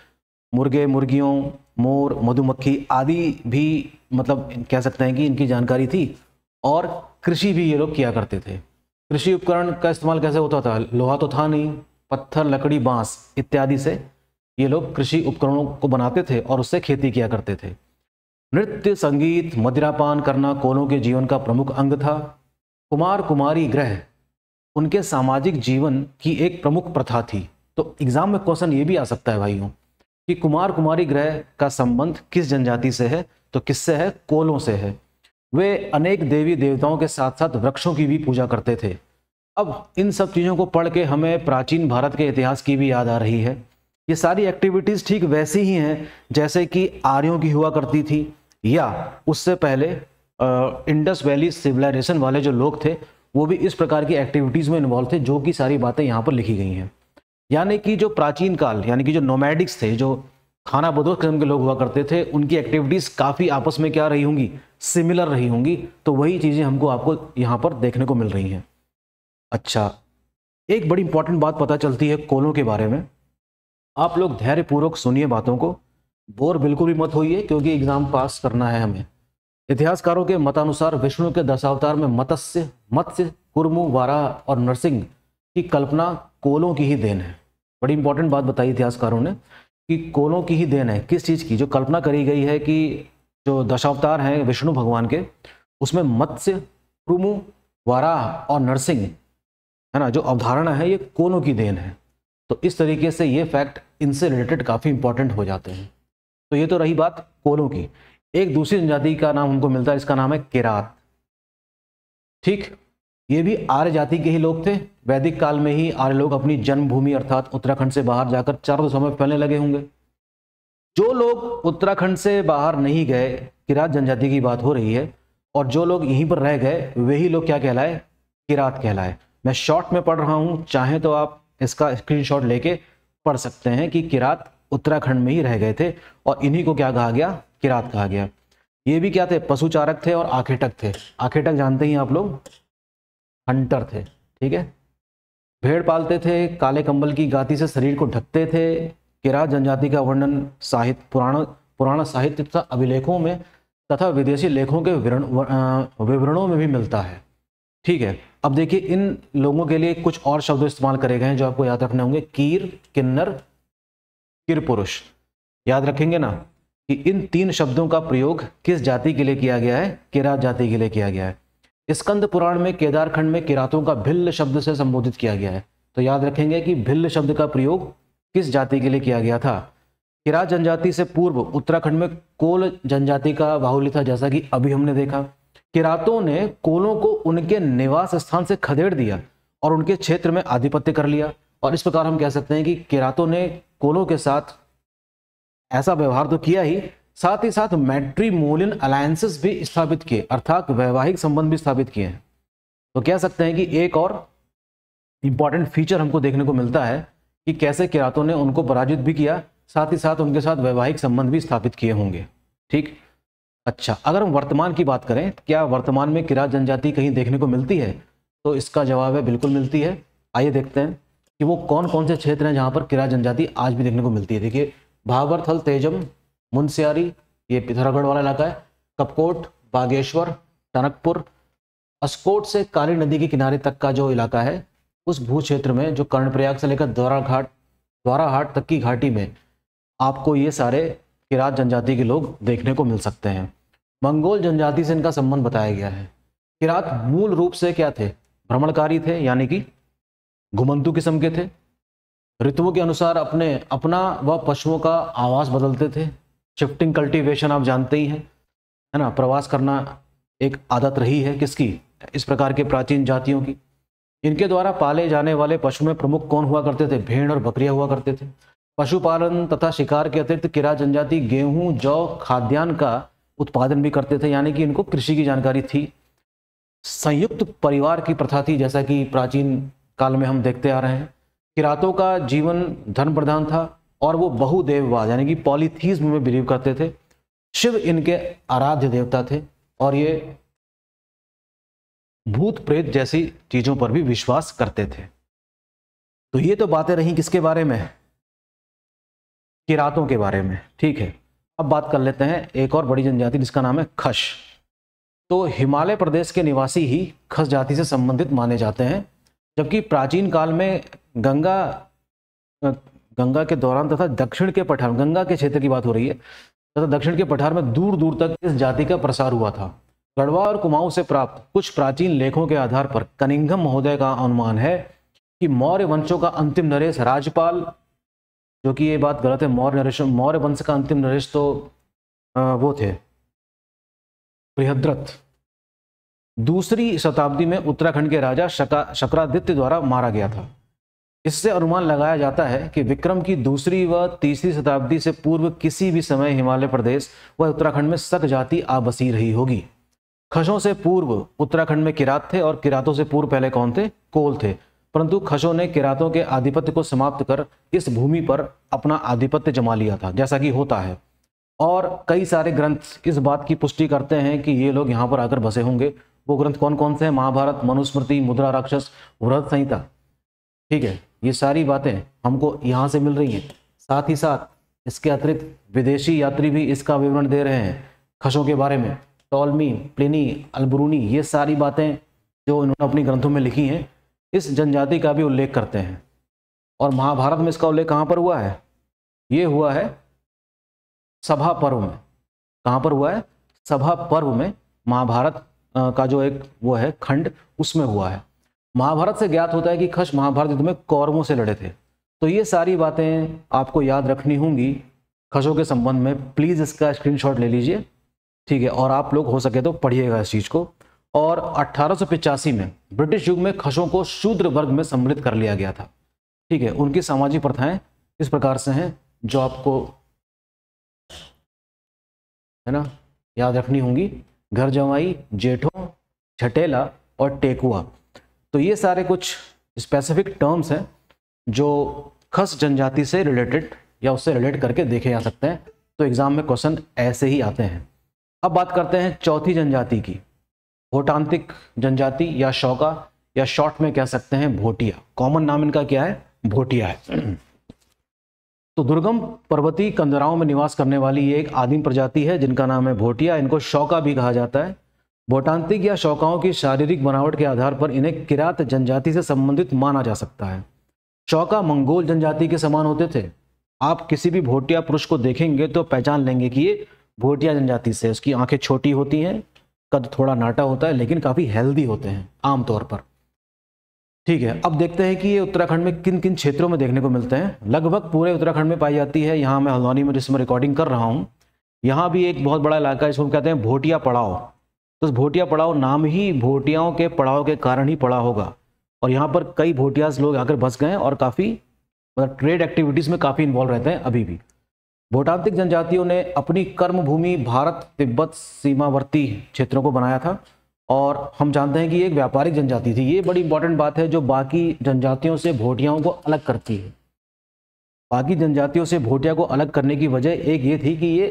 मुर्गे, मुर्गियों, मोर, मधुमक्खी आदि भी मतलब कह सकते हैं कि इनकी जानकारी थी। और कृषि भी ये लोग किया करते थे। कृषि उपकरण का इस्तेमाल कैसे होता था, लोहा तो था नहीं, पत्थर, लकड़ी, बांस इत्यादि से ये लोग कृषि उपकरणों को बनाते थे और उससे खेती किया करते थे। नृत्य, संगीत, मदिरापान करना कोलों के जीवन का प्रमुख अंग था। कुमार कुमारी ग्रह उनके सामाजिक जीवन की एक प्रमुख प्रथा थी। तो एग्जाम में क्वेश्चन ये भी आ सकता है भाइयों कि कुमार कुमारी ग्रह का संबंध किस जनजाति से है, तो किससे है, कोलों से है। वे अनेक देवी देवताओं के साथ साथ वृक्षों की भी पूजा करते थे। अब इन सब चीज़ों को पढ़ के हमें प्राचीन भारत के इतिहास की भी याद आ रही है। ये सारी एक्टिविटीज़ ठीक वैसी ही हैं जैसे कि आर्यों की हुआ करती थी, या उससे पहले इंडस वैली सिविलाइजेशन वाले जो लोग थे वो भी इस प्रकार की एक्टिविटीज़ में इन्वॉल्व थे, जो कि सारी बातें यहाँ पर लिखी गई हैं। यानी कि जो प्राचीन काल, यानी कि जो नोमैडिक्स थे, जो खाना बदोश किस्म के लोग हुआ करते थे, उनकी एक्टिविटीज़ काफ़ी आपस में क्या रही होंगी, सिमिलर रही होंगी। तो वही चीज़ें हमको आपको यहाँ पर देखने को मिल रही हैं। अच्छा, एक बड़ी इंपॉर्टेंट बात पता चलती है कोलों के बारे में। आप लोग धैर्यपूर्वक सुनिए बातों को, बोर बिल्कुल भी मत होइए, क्योंकि एग्जाम पास करना है हमें। इतिहासकारों के मतानुसार विष्णु के दशावतार में मत्स्य, कुर्मु, वाराह और नरसिंह की कल्पना कोलों की ही देन है। बड़ी इंपॉर्टेंट बात बताई इतिहासकारों ने कि कोलों की ही देन है। किस चीज़ की? जो कल्पना करी गई है कि जो दशावतार हैं विष्णु भगवान के, उसमें मत्स्य, कुर्मु, वाराह और नरसिंह, है ना, जो अवधारणा है ये कोलों की देन है। तो इस तरीके से ये फैक्ट इनसे रिलेटेड काफ़ी इंपॉर्टेंट हो जाते हैं। तो ये तो रही बात कोलों की। एक दूसरी जनजाति का नाम हमको मिलता है, इसका नाम है किरात। ठीक, ये भी आर्य जाति के ही लोग थे। वैदिक काल में ही आर्य लोग अपनी जन्मभूमि अर्थात उत्तराखंड से बाहर जाकर चारों दिशाओं में फैलने लगे होंगे। जो लोग उत्तराखंड से बाहर नहीं गए, किरात जनजाति की बात हो रही है, और जो लोग यहीं पर रह गए वही लोग क्या कहलाए? किरात कहलाए। मैं शॉर्ट में पढ़ रहा हूँ, चाहे तो आप इसका स्क्रीनशॉट लेके पढ़ सकते हैं कि किरात उत्तराखंड में ही रह गए थे और इन्हीं को क्या कहा गया? किरात कहा गया। ये भी क्या थे? पशुचारक थे और आखेटक थे। आखेटक जानते ही आप लोग, हंटर थे। ठीक है, भेड़ पालते थे, काले कंबल की गाती से शरीर को ढकते थे। किरात जनजाति का वर्णन पुराण साहित्य तथा अभिलेखों में तथा विदेशी लेखों के विवरणों में भी मिलता है। ठीक है, अब देखिए इन लोगों के लिए कुछ और शब्द इस्तेमाल करे गए हैं जो आपको याद रखने होंगे। कीर, किन्नर, किरपुरुष। याद रखेंगे ना कि इन तीन शब्दों का प्रयोग किस जाति के लिए किया गया है? किरात जाति के लिए किया गया है। स्कंद पुराण में केदारखंड में किरातों का भिल्ल शब्द से संबोधित किया गया है। तो याद रखेंगे कि भिल्ल शब्द का प्रयोग किस जाति के लिए किया गया था? किरात जनजाति से पूर्व उत्तराखंड में कोल जनजाति का बाहुल्य था, जैसा कि अभी हमने देखा। किरातों ने कोलों को उनके निवास स्थान से खदेड़ दिया और उनके क्षेत्र में आधिपत्य कर लिया, और इस प्रकार हम कह सकते हैं कि किरातों ने कोलों के साथ ऐसा व्यवहार तो किया ही, साथ ही साथ मैट्रिमोनियल अलायंसेस भी स्थापित किए, अर्थात वैवाहिक संबंध भी स्थापित किए हैं। तो कह सकते हैं कि एक और इंपॉर्टेंट फीचर हमको देखने को मिलता है कि कैसे किरातों ने उनको पराजित भी किया, साथ ही साथ उनके साथ वैवाहिक संबंध भी स्थापित किए होंगे। ठीक, अच्छा, अगर हम वर्तमान की बात करें, क्या वर्तमान में किरात जनजाति कहीं देखने को मिलती है? तो इसका जवाब है बिल्कुल मिलती है। आइए देखते हैं कि वो कौन कौन से क्षेत्र हैं जहाँ पर किरात जनजाति आज भी देखने को मिलती है। देखिए, भागवरथल, तेजम, मुनस्यारी, ये पिथौरागढ़ वाला इलाका है, कपकोट, बागेश्वर, टनकपुर, अस्कोट से काली नदी के किनारे तक का जो इलाका है, उस भू क्षेत्र में जो कर्णप्रयाग से लेकर द्वाराहाट तक की घाटी में आपको ये सारे किरात जनजाति के लोग देखने को मिल सकते हैं। मंगोल जनजाति से इनका संबंध बताया गया है। किरात मूल रूप से क्या थे? भ्रमणकारी थे, यानी कि घुमंतु किस्म के थे। ऋतुओं के अनुसार अपना व पशुओं का आवास बदलते थे। शिफ्टिंग कल्टीवेशन आप जानते ही हैं, है ना, प्रवास करना एक आदत रही है किसकी? इस प्रकार के प्राचीन जातियों की। इनके द्वारा पाले जाने वाले पशु में प्रमुख कौन हुआ करते थे? भेड़ और बकरियां हुआ करते थे। पशुपालन तथा शिकार के अतिरिक्त किरात जनजाति गेहूं, जौ, खाद्यान्न का उत्पादन भी करते थे, यानी कि इनको कृषि की जानकारी थी। संयुक्त परिवार की प्रथा थी, जैसा कि प्राचीन काल में हम देखते आ रहे हैं। किरातों का जीवन धर्म प्रधान था और वो बहुदेववाद यानी कि पॉलीथीज्म में बिलीव करते थे। शिव इनके आराध्य देवता थे और ये भूत प्रेत जैसी चीजों पर भी विश्वास करते थे। तो ये तो बातें रही किसके बारे में? किरातों के बारे में। ठीक है, अब बात कर लेते हैं एक और बड़ी जनजाति जिसका नाम है खश। तो हिमालय प्रदेश के निवासी ही खस जाति से संबंधित माने जाते हैं, जबकि प्राचीन काल में गंगा के दौरान तथा दक्षिण के पठार, गंगा के क्षेत्र की बात हो रही है, तथा दक्षिण के पठार में दूर दूर तक इस जाति का प्रसार हुआ था। गढ़वा और कुमाऊं से प्राप्त कुछ प्राचीन लेखों के आधार पर कनिंघम महोदय का अनुमान है कि मौर्य वंशों का अंतिम नरेश राजपाल, जो कि ये बात गलत है, मौर्य वंश का अंतिम नरेश तो वो थे बृहद्रथ, दूसरी शताब्दी में उत्तराखंड के राजा शक्रादित्य द्वारा मारा गया था। इससे अनुमान लगाया जाता है कि विक्रम की दूसरी व तीसरी शताब्दी से पूर्व किसी भी समय हिमालय प्रदेश व उत्तराखंड में शक जाति आबसी रही होगी। खशों से पूर्व उत्तराखंड में किरात थे और किरातों से पूर्व पहले कौन थे? कोल थे। परंतु खशों ने किरातों के आधिपत्य को समाप्त कर इस भूमि पर अपना आधिपत्य जमा लिया था, जैसा कि होता है। और कई सारे ग्रंथ इस बात की पुष्टि करते हैं कि ये लोग यहाँ पर आकर बसे होंगे। वो ग्रंथ कौन कौन से हैं? महाभारत, मनुस्मृति, मुद्रा राक्षस, बृहद संहिता। ठीक है, ये सारी बातें हमको यहाँ से मिल रही हैं। साथ ही साथ इसके अतिरिक्त विदेशी यात्री भी इसका विवरण दे रहे हैं खशों के बारे में। टॉलमी, प्लिनी, अल्बरूनी, ये सारी बातें जो इन्होंने अपनी ग्रंथों में लिखी हैं इस जनजाति का भी उल्लेख करते हैं। और महाभारत में इसका उल्लेख कहाँ पर हुआ है? ये हुआ है सभा पर्व में। कहाँ पर हुआ है? सभा पर्व में। महाभारत का जो एक वो है खंड, उसमें हुआ है। महाभारत से ज्ञात होता है कि खश महाभारत युद्ध में कौरवों से लड़े थे। तो ये सारी बातें आपको याद रखनी होंगी खशों के संबंध में। प्लीज़ इसका स्क्रीनशॉट ले लीजिए, ठीक है, और आप लोग हो सके तो पढ़िएगा इस चीज़ को। और 1885 में ब्रिटिश युग में खशों को शूद्र वर्ग में सम्मिलित कर लिया गया था। ठीक है, उनकी सामाजिक प्रथाएं इस प्रकार से हैं जो आपको है ना याद रखनी होंगी। घर जमाई, जेठों, छटेला और टेकुआ। तो ये सारे कुछ स्पेसिफिक टर्म्स हैं जो खस जनजाति से रिलेटेड या उससे रिलेट करके देखे जा सकते हैं। तो एग्जाम में क्वेश्चन ऐसे ही आते हैं। अब बात करते हैं चौथी जनजाति की, भोटांतिक जनजाति या शौका, या शॉर्ट में कह सकते हैं भोटिया। कॉमन नाम इनका क्या है? भोटिया है। तो दुर्गम पर्वतीय कंदराओं में निवास करने वाली ये एक आदिम प्रजाति है जिनका नाम है भोटिया। इनको शौका भी कहा जाता है। भोटांतिक या शौकाओं की शारीरिक बनावट के आधार पर इन्हें किरात जनजाति से संबंधित माना जा सकता है। शौका मंगोल जनजाति के समान होते थे। आप किसी भी भोटिया पुरुष को देखेंगे तो पहचान लेंगे कि ये भोटिया जनजाति से। उसकी आंखें छोटी होती हैं, कद थोड़ा नाटा होता है, लेकिन काफ़ी हेल्दी होते हैं आमतौर पर। ठीक है, अब देखते हैं कि ये उत्तराखंड में किन किन क्षेत्रों में देखने को मिलते हैं। लगभग पूरे उत्तराखंड में पाई जाती है। यहाँ मैं हल्द्वानी में जिसमें रिकॉर्डिंग कर रहा हूँ, यहाँ भी एक बहुत बड़ा इलाका है, इसको कहते हैं भोटिया पड़ाव। तो भोटिया पड़ाव नाम ही भोटियाओं के पड़ाव के कारण ही पड़ा होगा। और यहाँ पर कई भोटियाज लोग आकर बस गए और काफ़ी मतलब ट्रेड एक्टिविटीज़ में काफ़ी इन्वॉल्व रहते हैं अभी भी। भोटांतिक जनजातियों ने अपनी कर्म भूमि भारत तिब्बत सीमावर्ती क्षेत्रों को बनाया था। और हम जानते हैं कि ये एक व्यापारिक जनजाति थी। ये बड़ी इंपॉर्टेंट बात है जो बाकी जनजातियों से भोटियाओं को अलग करती है। बाकी जनजातियों से भोटिया को अलग करने की वजह एक ये थी कि ये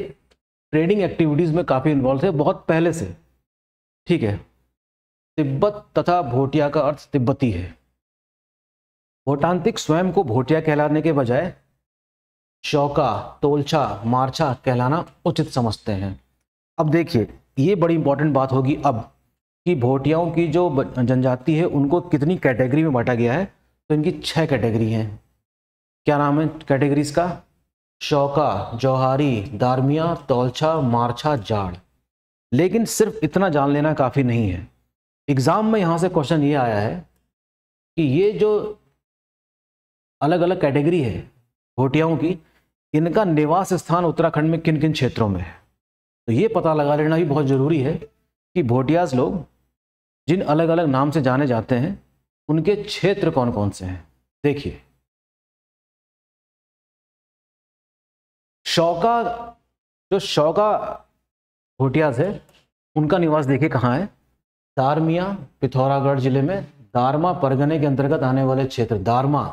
ट्रेडिंग एक्टिविटीज़ में काफ़ी इन्वॉल्व थे बहुत पहले से। ठीक है, तिब्बत तथा भोटिया का अर्थ तिब्बती है। भोटांतिक स्वयं को भोटिया कहलाने के बजाय शौका, तोलछा, मारछा कहलाना उचित समझते हैं। अब देखिए, ये बड़ी इंपॉर्टेंट बात होगी अब कि भोटियाओं की जो जनजाति है उनको कितनी कैटेगरी में बांटा गया है। तो इनकी 6 कैटेगरी हैं। क्या नाम है कैटेगरीज का? शौका, जौहारी, दारमिया, तौलछा, मारछा, जाड़। लेकिन सिर्फ इतना जान लेना काफ़ी नहीं है। एग्ज़ाम में यहाँ से क्वेश्चन ये आया है कि ये जो अलग अलग कैटेगरी है भोटियाओं की, इनका निवास स्थान उत्तराखंड में किन किन क्षेत्रों में है। तो ये पता लगा लेना भी बहुत ज़रूरी है कि भोटियाज लोग जिन अलग अलग नाम से जाने जाते हैं उनके क्षेत्र कौन कौन से हैं। देखिए, शौका, जो शौका भोटियाज है उनका निवास देखिए कहाँ है? दारमिया, पिथौरागढ़ जिले में दारमा परगने के अंतर्गत आने वाले क्षेत्र दारमा,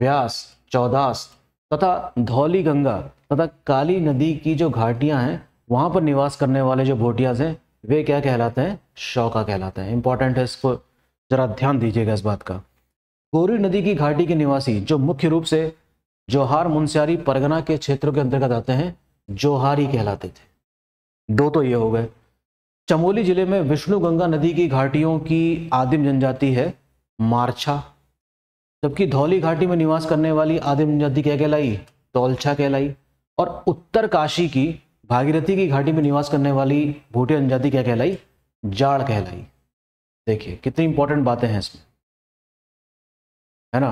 व्यास, चौदास तथा धौली गंगा तथा काली नदी की जो घाटियां हैं वहां पर निवास करने वाले जो भोटियाज हैं वे क्या कहलाते हैं? शौका कहलाते हैं। इंपॉर्टेंट है, इसको जरा ध्यान दीजिएगा इस बात का। गोरी नदी की घाटी के निवासी जो मुख्य रूप से जोहार मुनस्यारी परगना के क्षेत्रों के अंतर्गत आते हैं जोहारी कहलाते थे। 2 तो ये हो गए। चमोली जिले में विष्णु गंगा नदी की घाटियों की आदिम जनजाति है मारछा, जबकि धौली घाटी में निवास करने वाली आदिम जनजाति क्या कहलाई? तौलछा कहलाई। और उत्तर काशी की भागीरथी की घाटी में निवास करने वाली भोटिया जनजाति क्या कहलाई? जाड़ कहलाई। देखिए कितनी इंपॉर्टेंट बातें हैं इसमें, है ना।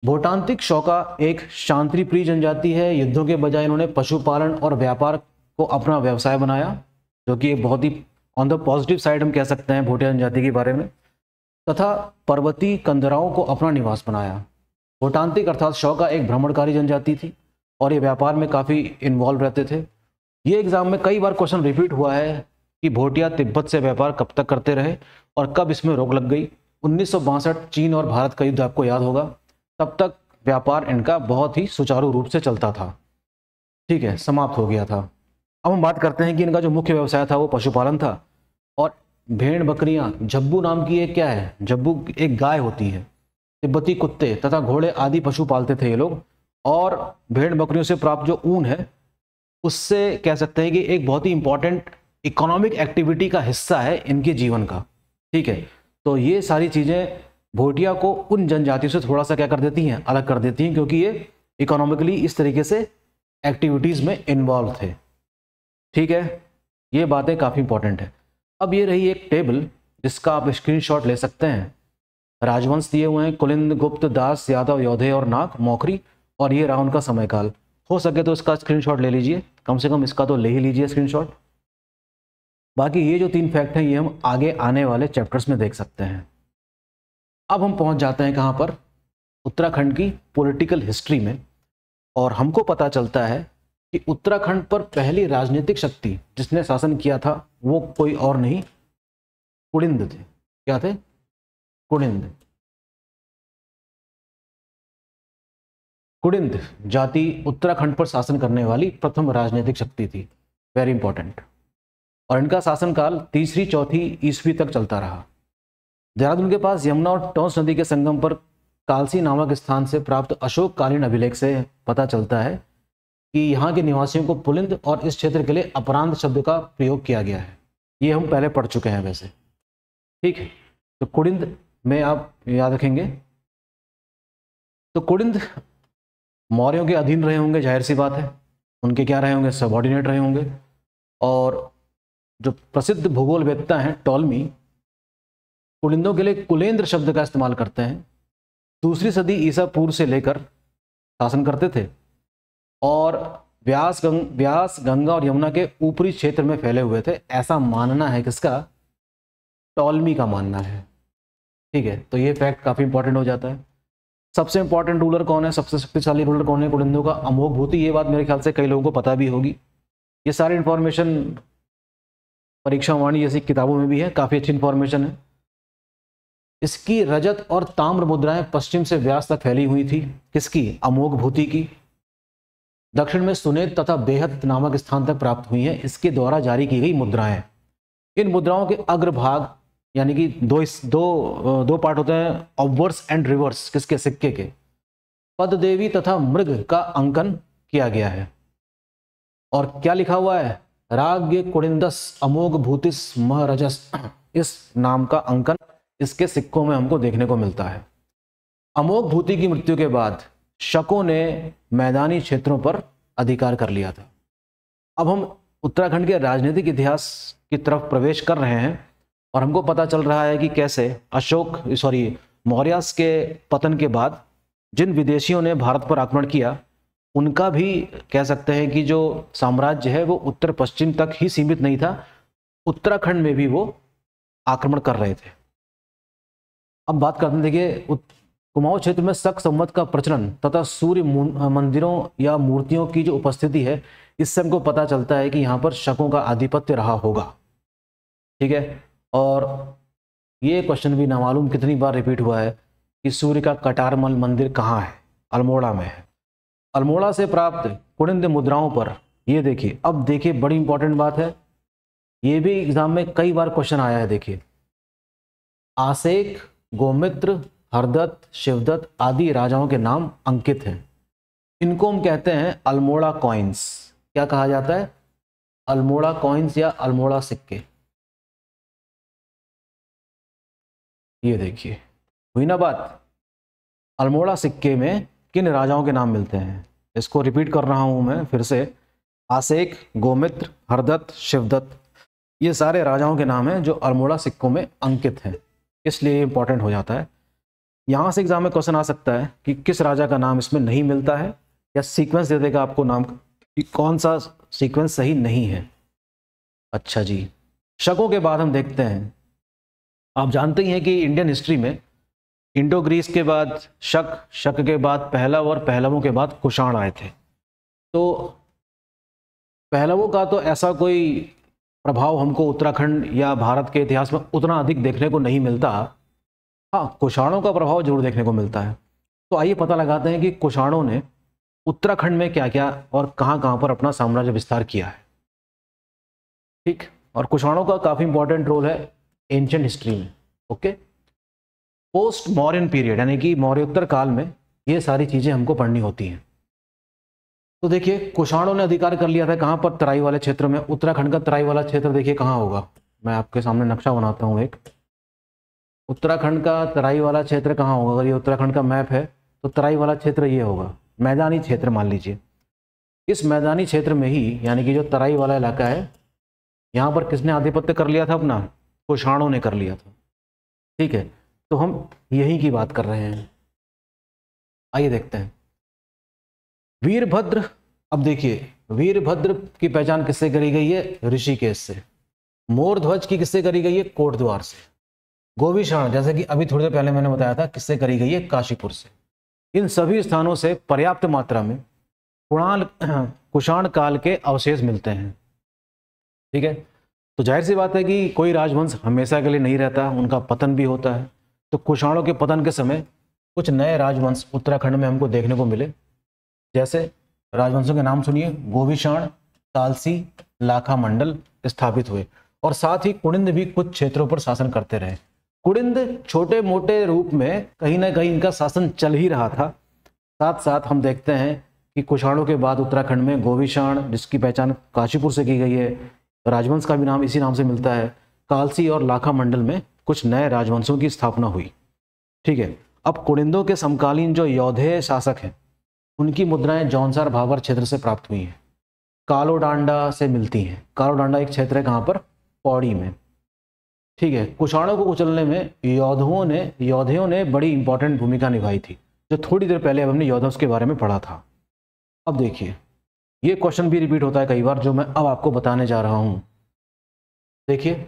भोटांतिक शौका एक शांति प्रिय जनजाति है। युद्धों के बजाय इन्होंने पशुपालन और व्यापार को अपना व्यवसाय बनाया, जो कि एक बहुत ही ऑन द पॉजिटिव साइड हम कह सकते हैं भोटिया जनजाति के बारे में, तथा पर्वतीय कंदराओं को अपना निवास बनाया। भोटांतिक अर्थात शौका एक भ्रमणकारी जनजाति थी और ये व्यापार में काफ़ी इन्वॉल्व रहते थे। ये एग्जाम में कई बार क्वेश्चन रिपीट हुआ है कि भोटिया तिब्बत से व्यापार कब तक करते रहे और कब इसमें रोक लग गई। 1962 चीन और भारत का युद्ध आपको याद होगा, तब तक व्यापार इनका बहुत ही सुचारू रूप से चलता था। ठीक है, समाप्त हो गया था। अब हम बात करते हैं कि इनका जो मुख्य व्यवसाय था वो पशुपालन था और भेड़ बकरियां, झब्बू नाम की एक क्या है, झब्बू एक गाय होती है, तिब्बती कुत्ते तथा घोड़े आदि पशु पालते थे ये लोग। और भेड़ बकरियों से प्राप्त जो ऊन है उससे कह सकते हैं कि एक बहुत ही इंपॉर्टेंट इकोनॉमिक एक्टिविटी का हिस्सा है इनके जीवन का। ठीक है, तो ये सारी चीज़ें भोटिया को उन जनजातियों से थोड़ा सा क्या कर देती हैं, अलग कर देती हैं, क्योंकि ये इकोनॉमिकली इस तरीके से एक्टिविटीज़ में इन्वॉल्व थे। ठीक है, ये बातें काफ़ी इंपॉर्टेंट है। अब ये रही एक टेबल जिसका आप स्क्रीनशॉट ले सकते हैं। राजवंश दिए हुए हैं, कुलिंद, गुप्त, दास, यादव, योधे और नाग, मौखरी, और ये रहा उनका समयकाल। हो सके तो इसका स्क्रीनशॉट ले लीजिए, कम से कम इसका तो ले ही लीजिए स्क्रीनशॉट। बाकी ये जो 3 फैक्ट हैं ये हम आगे आने वाले चैप्टर्स में देख सकते हैं। अब हम पहुंच जाते हैं कहाँ पर, उत्तराखंड की पॉलिटिकल हिस्ट्री में, और हमको पता चलता है कि उत्तराखंड पर पहली राजनीतिक शक्ति जिसने शासन किया था वो कोई और नहीं, कुलिंद थे। क्या थे? कुलिंद। कुलिंद जाति उत्तराखंड पर शासन करने वाली प्रथम राजनीतिक शक्ति थी। Very important. और इनका शासनकाल 3री-4वीं ईस्वी तक चलता रहा। देहरादून के पास यमुना और टोंस नदी के संगम पर कालसी नामक स्थान से प्राप्त अशोककालीन अभिलेख से पता चलता है कि यहाँ के निवासियों को पुलिंद और इस क्षेत्र के लिए अपरांत शब्द का प्रयोग किया गया है। ये हम पहले पढ़ चुके हैं वैसे। ठीक है, तो कुलिंद में आप याद रखेंगे। तो कुलिंद मौर्यों के अधीन रहे होंगे, जाहिर सी बात है। उनके क्या रहे होंगे, सबऑर्डिनेट रहे होंगे। और जो प्रसिद्ध भूगोलवेत्ता हैं टॉलमी, कुलिंदों के लिए कुलेंद्र शब्द का इस्तेमाल करते हैं। 2री सदी ईसा पूर्व से लेकर शासन करते थे और व्यास, गंगा और यमुना के ऊपरी क्षेत्र में फैले हुए थे। ऐसा मानना है किसका? टॉलमी का मानना है। ठीक है, तो ये फैक्ट काफ़ी इंपॉर्टेंट हो जाता है। सबसे इंपॉर्टेंट रूलर कौन है, सबसे शक्तिशाली रूलर कौन है कुलिंदों का? अमोघ भूति। ये बात मेरे ख्याल से कई लोगों को पता भी होगी। ये सारी इन्फॉर्मेशन परीक्षा वाणी जैसी किताबों में भी है, काफ़ी अच्छी इन्फॉर्मेशन है। इसकी रजत और ताम्र मुद्राएं पश्चिम से व्यास तक फैली हुई थी। किसकी? अमोघ भूति की। दक्षिण में सुनेत तथा बेहद नामक स्थान तक प्राप्त हुई हैं इसके द्वारा जारी की गई मुद्राएं। इन मुद्राओं के अग्रभाग यानी कि दो पार्ट होते हैं, ऑब्वर्स एंड रिवर्स, किसके? सिक्के के। पददेवी तथा मृग का अंकन किया गया है। और क्या लिखा हुआ है? राज्ञ कुलिंदस अमोघ भूतिस महरजस। इस नाम का अंकन इसके सिक्कों में हमको देखने को मिलता है। अमोघ भूति की मृत्यु के बाद शकों ने मैदानी क्षेत्रों पर अधिकार कर लिया था। अब हम उत्तराखंड के राजनीतिक इतिहास की तरफ प्रवेश कर रहे हैं और हमको पता चल रहा है कि कैसे मौर्यास के पतन के बाद जिन विदेशियों ने भारत पर आक्रमण किया उनका भी कह सकते हैं कि जो साम्राज्य है वो उत्तर पश्चिम तक ही सीमित नहीं था, उत्तराखंड में भी वो आक्रमण कर रहे थे। अब बात करते हैं, देखिए कुमाऊं क्षेत्र में शक संवत का प्रचलन तथा सूर्य मंदिरों या मूर्तियों की जो उपस्थिति है, इससे हमको पता चलता है कि यहाँ पर शकों का आधिपत्य रहा होगा। ठीक है, और ये क्वेश्चन भी नामालूम कितनी बार रिपीट हुआ है कि सूर्य का कटारमल मंदिर कहाँ है? अल्मोड़ा में है। अल्मोड़ा से प्राप्त कुलिंद मुद्राओं पर ये देखिए, अब देखिए बड़ी इंपॉर्टेंट बात है, ये भी एग्जाम में कई बार क्वेश्चन आया है। देखिए, आसेक, गोमित्र, हरदत्त, शिवदत्त आदि राजाओं के नाम अंकित हैं। इनको हम कहते हैं अल्मोड़ा कॉइन्स। क्या कहा जाता है? अल्मोड़ा कॉइन्स या अल्मोड़ा सिक्के। ये देखिए, हुई ना बात। अल्मोड़ा सिक्के में किन राजाओं के नाम मिलते हैं? इसको रिपीट कर रहा हूं मैं फिर से। आसेक, गोमित्र, हरदत्त, शिवदत्त, ये सारे राजाओं के नाम हैं जो अल्मोड़ा सिक्कों में अंकित हैं, इसलिए इंपॉर्टेंट हो जाता है। यहाँ से एग्जाम में क्वेश्चन आ सकता है कि किस राजा का नाम इसमें नहीं मिलता है, या सीक्वेंस दे देगा आपको नाम कि कौन सा सीक्वेंस सही नहीं है। अच्छा जी, शकों के बाद हम देखते हैं, आप जानते ही हैं कि इंडियन हिस्ट्री में इंडो ग्रीस के बाद शक, शक के बाद पहलव और पहलवों के बाद कुषाण आए थे। तो पहलवों का तो ऐसा कोई प्रभाव हमको उत्तराखंड या भारत के इतिहास में उतना अधिक देखने को नहीं मिलता। हाँ, कुषाणों का प्रभाव जरूर देखने को मिलता है। तो आइए पता लगाते हैं कि कुषाणों ने उत्तराखंड में क्या क्या और कहाँ कहाँ पर अपना साम्राज्य विस्तार किया है। ठीक, और कुषाणों का काफ़ी इंपॉर्टेंट रोल है एंशिएंट हिस्ट्री में। ओके, पोस्ट मौर्यन पीरियड यानी कि मौर्योत्तर काल में ये सारी चीज़ें हमको पढ़नी होती हैं। तो देखिए, कुषाणों ने अधिकार कर लिया था कहाँ पर, तराई वाले क्षेत्र में। उत्तराखंड का तराई वाला क्षेत्र देखिए कहाँ होगा, मैं आपके सामने नक्शा बनाता हूँ एक। उत्तराखंड का तराई वाला क्षेत्र कहाँ होगा? अगर ये उत्तराखंड का मैप है तो तराई वाला क्षेत्र ये होगा, मैदानी क्षेत्र मान लीजिए। इस मैदानी क्षेत्र में ही, यानी कि जो तराई वाला इलाका है, यहाँ पर किसने आधिपत्य कर लिया था अपना? कुषाणों ने कर लिया था। ठीक है, तो हम यही की बात कर रहे हैं। आइए देखते हैं वीरभद्र। अब देखिए, वीरभद्र की पहचान किससे करी गई है? ऋषिकेश से। मोरध्वज की किससे करी गई है? कोटद्वार से। गोविशाण, जैसे कि अभी थोड़ी देर पहले मैंने बताया था, किससे करी गई है? काशीपुर से। इन सभी स्थानों से पर्याप्त मात्रा में कुषाण काल के अवशेष मिलते हैं। ठीक है, तो जाहिर सी बात है कि कोई राजवंश हमेशा के लिए नहीं रहता, उनका पतन भी होता है। तो कुषाणों के पतन के समय कुछ नए राजवंश उत्तराखंड में हमको देखने को मिले। जैसे राजवंशों के नाम सुनिए, गोविशाण, कालसी, लाखा मंडल स्थापित हुए, और साथ ही कुड़िंद भी कुछ क्षेत्रों पर शासन करते रहे। कुड़िंद छोटे मोटे रूप में कहीं ना कहीं इनका शासन चल ही रहा था। साथ साथ हम देखते हैं कि कुषाणों के बाद उत्तराखंड में गोविशाण, जिसकी पहचान काशीपुर से की गई है, राजवंश का भी नाम इसी नाम से मिलता है, कालसी और लाखा मंडल में कुछ नए राजवंशों की स्थापना हुई। ठीक है, अब कुड़िंदों के समकालीन जो यौधेय शासक हैं, उनकी मुद्राएं जौनसार भाबर क्षेत्र से प्राप्त हुई हैं, कालोडांडा से मिलती हैं। कालोडांडा एक क्षेत्र है कहाँ पर? पौड़ी में। ठीक है, कुषाणों को कुचलने में यौधेयों ने बड़ी इंपॉर्टेंट भूमिका निभाई थी, जो थोड़ी देर पहले अब हमने यौधों के बारे में पढ़ा था। अब देखिए, ये क्वेश्चन भी रिपीट होता है कई बार, जो मैं अब आपको बताने जा रहा हूं। देखिए,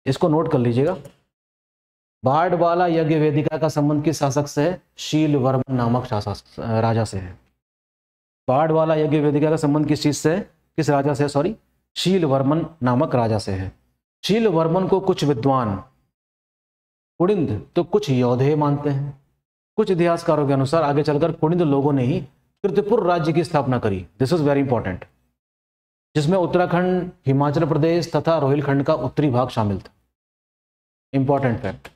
इसको नोट कर लीजिएगा। बाड़वाला यज्ञ वेदिका का संबंध किस शासक से है? शीलवर्मन नामक राजा से है। बाड़वाला यज्ञ वेदिका का संबंध किस चीज से है? किस राजा से? सॉरी, शीलवर्मन नामक राजा से है। शीलवर्मन को कुछ विद्वान कुड़िंद तो कुछ योधे मानते हैं। कुछ इतिहासकारों के अनुसार आगे चलकर कुड़िंद लोगों ने ही कीर्तिपुर राज्य की स्थापना करी। दिस इज वेरी इंपॉर्टेंट, जिसमें उत्तराखंड, हिमाचल प्रदेश तथा रोहिलखंड का उत्तरी भाग शामिल था। Important fact.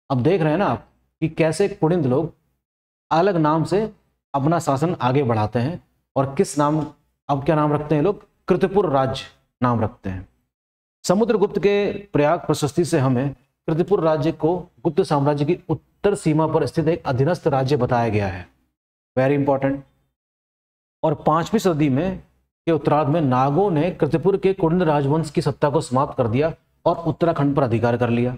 अब देख रहे हैं ना आप कि कैसे कुड़िंद लोग अलग नाम से अपना शासन आगे बढ़ाते हैं, और किस नाम, अब क्या नाम रखते हैं लोग? कीर्तिपुर राज्य नाम रखते हैं। समुद्रगुप्त के प्रयाग प्रशस्ति से हमें कीर्तिपुर राज्य को गुप्त साम्राज्य की उत्तर सीमा पर स्थित एक अधीनस्थ राज्य बताया गया है। Very important. और 5वीं सदी में के उत्तरार्ध में नागों ने कीर्तिपुर के कुड़िंद राजवंश की सत्ता को समाप्त कर दिया और उत्तराखंड पर अधिकार कर लिया।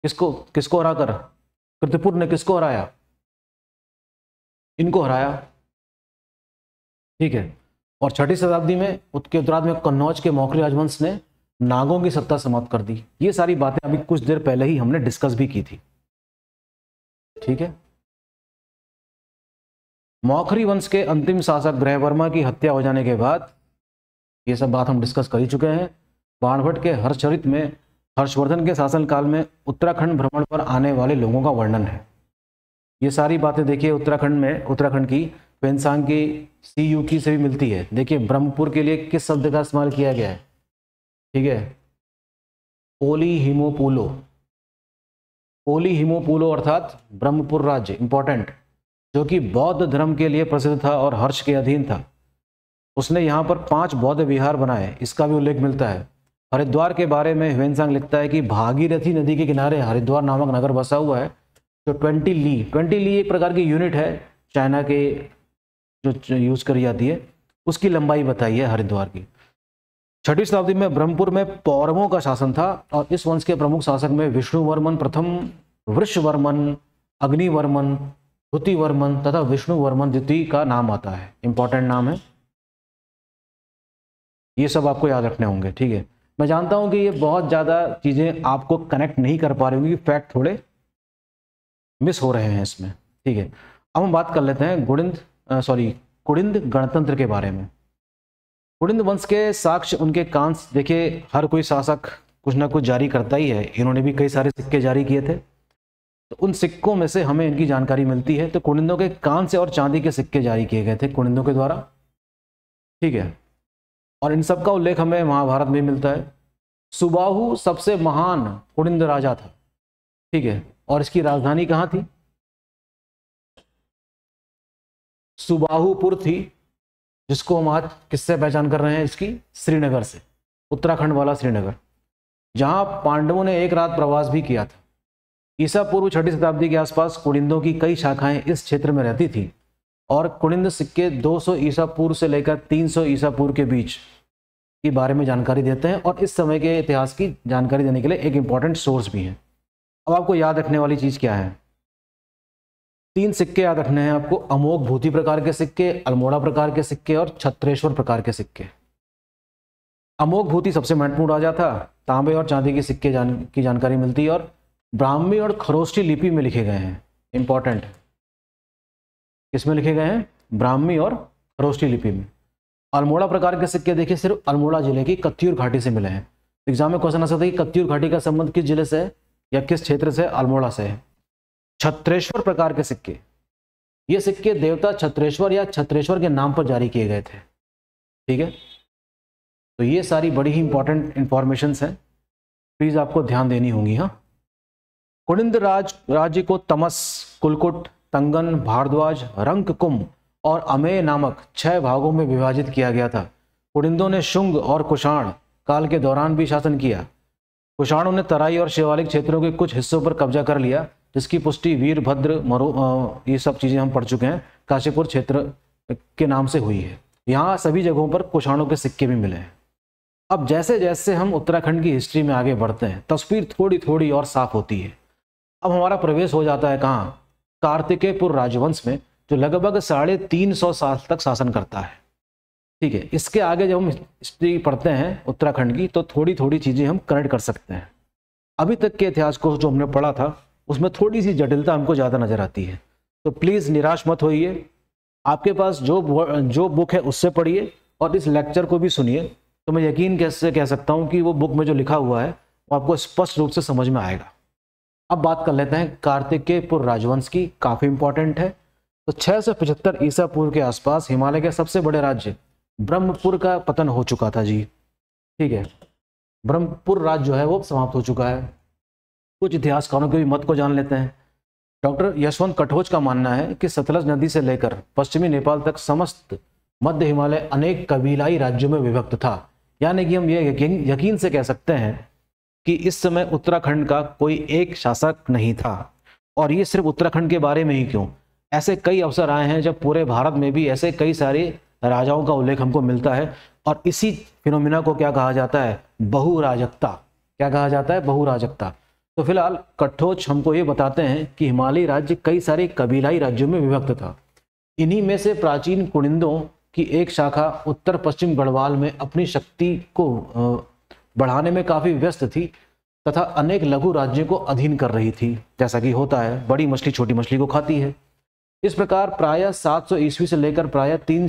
किसको हराकर? कीर्तिपुर ने किसको हराया? इनको हराया। ठीक है, और 6वीं शताब्दी में उसके उत्तरार्ध में कन्नौज के मौखरी राजवंश ने नागों की सत्ता समाप्त कर दी। ये सारी बातें अभी कुछ देर पहले ही हमने डिस्कस भी की थी। ठीक है, मौखरी वंश के अंतिम शासक ग्रहवर्मा की हत्या हो जाने के बाद, ये सब बात हम डिस्कस कर ही चुके हैं। बाणभट्ट के हर्षचरित में हर्षवर्धन के शासनकाल में उत्तराखंड भ्रमण पर आने वाले लोगों का वर्णन है। ये सारी बातें देखिए उत्तराखंड की पेंसांग की CUK से भी मिलती है। देखिए, ब्रह्मपुर के लिए किस शब्द का इस्तेमाल किया गया है? ठीक है, पोलीहिमोपुलो अर्थात ब्रह्मपुर राज्य, इंपॉर्टेंट, जो कि बौद्ध धर्म के लिए प्रसिद्ध था और हर्ष के अधीन था। उसने यहाँ पर 5 बौद्ध विहार बनाए, इसका भी उल्लेख मिलता है। हरिद्वार के बारे में ह्वेनसांग लिखता है कि भागीरथी नदी के किनारे हरिद्वार नामक नगर बसा हुआ है, जो 20 ली एक प्रकार की यूनिट है, चाइना के जो यूज करी जाती है, उसकी लंबाई बताई है हरिद्वार की। 6वीं शताब्दी में ब्रह्मपुर में पौरवों का शासन था, और इस वंश के प्रमुख शासक में विष्णुवर्मन प्रथम, वृषवर्मन, अग्निवर्मन, द्युतिवर्मन तथा विष्णुवर्मन द्वितीय का नाम आता है। इंपॉर्टेंट नाम है। ये सब आपको याद रखने होंगे, ठीक है। मैं जानता हूं कि ये बहुत ज़्यादा चीज़ें आपको कनेक्ट नहीं कर पा रही होंगी, फैक्ट थोड़े मिस हो रहे हैं इसमें, ठीक है। अब हम बात कर लेते हैं कुड़िंद गणतंत्र के बारे में। कुड़िंद वंश के साक्ष्य, उनके कांस, देखिए हर कोई शासक कुछ ना कुछ जारी करता ही है, इन्होंने भी कई सारे सिक्के जारी किए थे, तो उन सिक्कों में से हमें इनकी जानकारी मिलती है। तो कुड़िंदों के कांस्य और चांदी के सिक्के जारी किए गए थे कुड़िंदों के द्वारा, ठीक है, और इन सब का उल्लेख हमें महाभारत में मिलता है। सुबाहु सबसे महान कुड़िंद राजा था, ठीक है, और इसकी राजधानी कहाँ थी? सुबाहुपुर थी, जिसको हम आज किससे पहचान कर रहे हैं? इसकी श्रीनगर से, उत्तराखंड वाला श्रीनगर, जहां पांडवों ने एक रात प्रवास भी किया था। ईसा पूर्व 6वीं शताब्दी के आसपास कुड़िंदों की कई शाखाएं इस क्षेत्र में रहती थी, और कुड़िंद सिक्के 200 ईसा पूर्व से लेकर 300 ईसा पूर्व के बीच के बारे में जानकारी देते हैं, और इस समय के इतिहास की जानकारी देने के लिए एक इंपॉर्टेंट सोर्स भी है। अब आपको याद रखने वाली चीज क्या है? 3 सिक्के याद रखने हैं आपको, अमोघ भूति प्रकार के सिक्के, अल्मोड़ा प्रकार के सिक्के और छत्रेश्वर प्रकार के सिक्के। अमोघ भूति सबसे महत्वपूर्ण राजा था, तांबे और चांदी के सिक्के की जानकारी मिलती है, और ब्राह्मी और खरोष्टी लिपि में लिखे गए हैं। इंपॉर्टेंट, किसमें लिखे गए हैं? ब्राह्मी और खरोष्टी लिपि में। अल्मोड़ा प्रकार के सिक्के देखिए सिर्फ अल्मोड़ा जिले की कत्यूर घाटी से मिले हैं। एग्जाम में क्वेश्चन आ सकता है कि कत्यूर घाटी का संबंध किस जिले से है या किस क्षेत्र से? अल्मोड़ा से है। छत्रेश्वर प्रकार के सिक्के, ये सिक्के देवता छत्रेश्वर या छत्रेश्वर के नाम पर जारी किए गए थे, ठीक है। तो ये सारी बड़ी ही इंपॉर्टेंट इंफॉर्मेशन है, प्लीज आपको ध्यान देनी होंगी। हाँ, कुड़िंद राज्य को तमस, कुलकुट, तंगन, भारद्वाज, रंककुम और अमेय नामक 6 भागों में विभाजित किया गया था। कुड़िंदों ने शुंग और कुषाण काल के दौरान भी शासन किया। कुषाणों ने तराई और शिवालिक क्षेत्रों के कुछ हिस्सों पर कब्जा कर लिया, जिसकी पुष्टि वीरभद्र, ये सब चीजें हम पढ़ चुके हैं, काशीपुर क्षेत्र के नाम से हुई है। यहाँ सभी जगहों पर कुषाणों के सिक्के भी मिले हैं। अब जैसे जैसे हम उत्तराखंड की हिस्ट्री में आगे बढ़ते हैं, तस्वीर थोड़ी थोड़ी और साफ होती है। अब हमारा प्रवेश हो जाता है कहाँ? कार्तिकेयपुर राजवंश में, जो लगभग 350 साल तक शासन करता है, ठीक है। इसके आगे जब हम हिस्ट्री पढ़ते हैं उत्तराखंड की, तो थोड़ी थोड़ी चीजें हम कनेक्ट कर सकते हैं। अभी तक के इतिहास को जो हमने पढ़ा था उसमें थोड़ी सी जटिलता हमको ज़्यादा नजर आती है, तो प्लीज़ निराश मत होइए। आपके पास जो बुक है उससे पढ़िए और इस लेक्चर को भी सुनिए, तो मैं यकीन कैसे कह सकता हूँ कि वो बुक में जो लिखा हुआ है वो आपको स्पष्ट रूप से समझ में आएगा। अब बात कर लेते हैं कार्तिकेयपुर राजवंश की, काफ़ी इंपॉर्टेंट है। तो 675 ईसा पूर्व के आसपास हिमालय के सबसे बड़े राज्य ब्रह्मपुर का पतन हो चुका था जी, ठीक है। ब्रह्मपुर राज्य जो है वो समाप्त हो चुका है। कुछ इतिहासकारों के भी मत को जान लेते हैं। डॉक्टर यशवंत कटोच का मानना है कि सतलज नदी से लेकर पश्चिमी नेपाल तक समस्त मध्य हिमालय अनेक कबीलाई राज्यों में विभक्त था। यानी कि हम ये यकीन से कह सकते हैं कि इस समय उत्तराखंड का कोई एक शासक नहीं था। और ये सिर्फ उत्तराखंड के बारे में ही क्यों, ऐसे कई अवसर आए हैं जब पूरे भारत में भी ऐसे कई सारे राजाओं का उल्लेख हमको मिलता है। और इसी फिनोमिना को क्या कहा जाता है? बहुराजकता। क्या कहा जाता है? बहुराजकता। तो फिलहाल कटोच हमको ये बताते हैं कि हिमालयी राज्य कई सारे कबीलाई राज्यों में विभक्त था। इन्हीं में से प्राचीन कुड़िंदों की एक शाखा उत्तर पश्चिम गढ़वाल में अपनी शक्ति को बढ़ाने में काफी व्यस्त थी तथा अनेक लघु राज्यों को अधीन कर रही थी। जैसा कि होता है, बड़ी मछली छोटी मछली को खाती है। इस प्रकार प्रायः 700 ईस्वी से लेकर प्रायः 3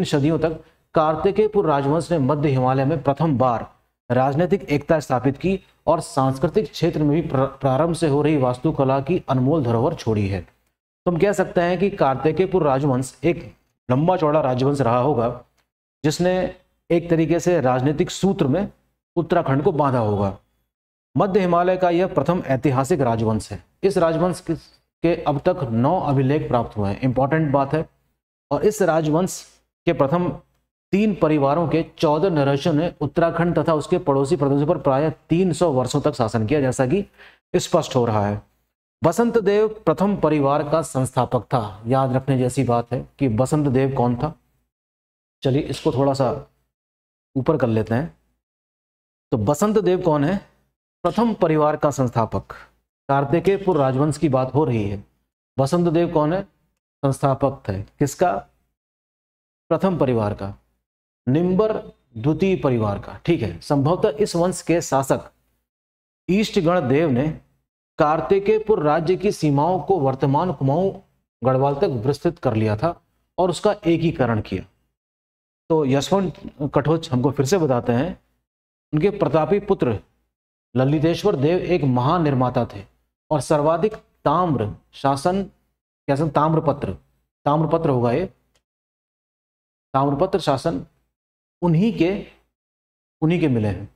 सदियों तक कार्तिकेयपुर राजवंश ने मध्य हिमालय में प्रथम बार राजनीतिक एकता स्थापित की और सांस्कृतिक क्षेत्र में भी प्रारंभ से हो रही वास्तुकला की अनमोल धरोहर छोड़ी है। तो हम कह सकते हैं कि कार्तिकेयपुर राजवंश एक लंबा चौड़ा राजवंश रहा होगा, जिसने एक तरीके से राजनीतिक सूत्र में उत्तराखंड को बांधा होगा। मध्य हिमालय का यह प्रथम ऐतिहासिक राजवंश है। इस राजवंश के अब तक 9 अभिलेख प्राप्त हुए हैं, इंपॉर्टेंट बात है। और इस राजवंश के प्रथम 3 परिवारों के 14 नरेशों ने उत्तराखंड तथा उसके पड़ोसी प्रदेशों पर प्रायः 300 वर्षों तक शासन किया, जैसा कि स्पष्ट हो रहा है। बसंत देव प्रथम परिवार का संस्थापक था। याद रखने जैसी बात है कि बसंत देव कौन था। चलिए इसको थोड़ा सा ऊपर कर लेते हैं। तो बसंत देव कौन है? प्रथम परिवार का संस्थापक। कार्तिकेयपुर राजवंश की बात हो रही है। बसंत देव कौन है? संस्थापक थे। किसका? प्रथम परिवार का। निम्बर द्वितीय परिवार का। ठीक है, संभवतः इस वंश के शासक ईष्टगण देव ने कार्तिकेयपुर राज्य की सीमाओं को वर्तमान कुमाऊं गढ़वाल तक विस्तृत कर लिया था और उसका एकीकरण किया। तो यशवंत कटोच हमको फिर से बताते हैं, उनके प्रतापी पुत्र ललितेश्वर देव एक महान निर्माता थे और सर्वाधिक ताम्र शासन ताम्रपत्र होगा ये, ताम्रपत्र शासन उन्हीं के मिले हैं।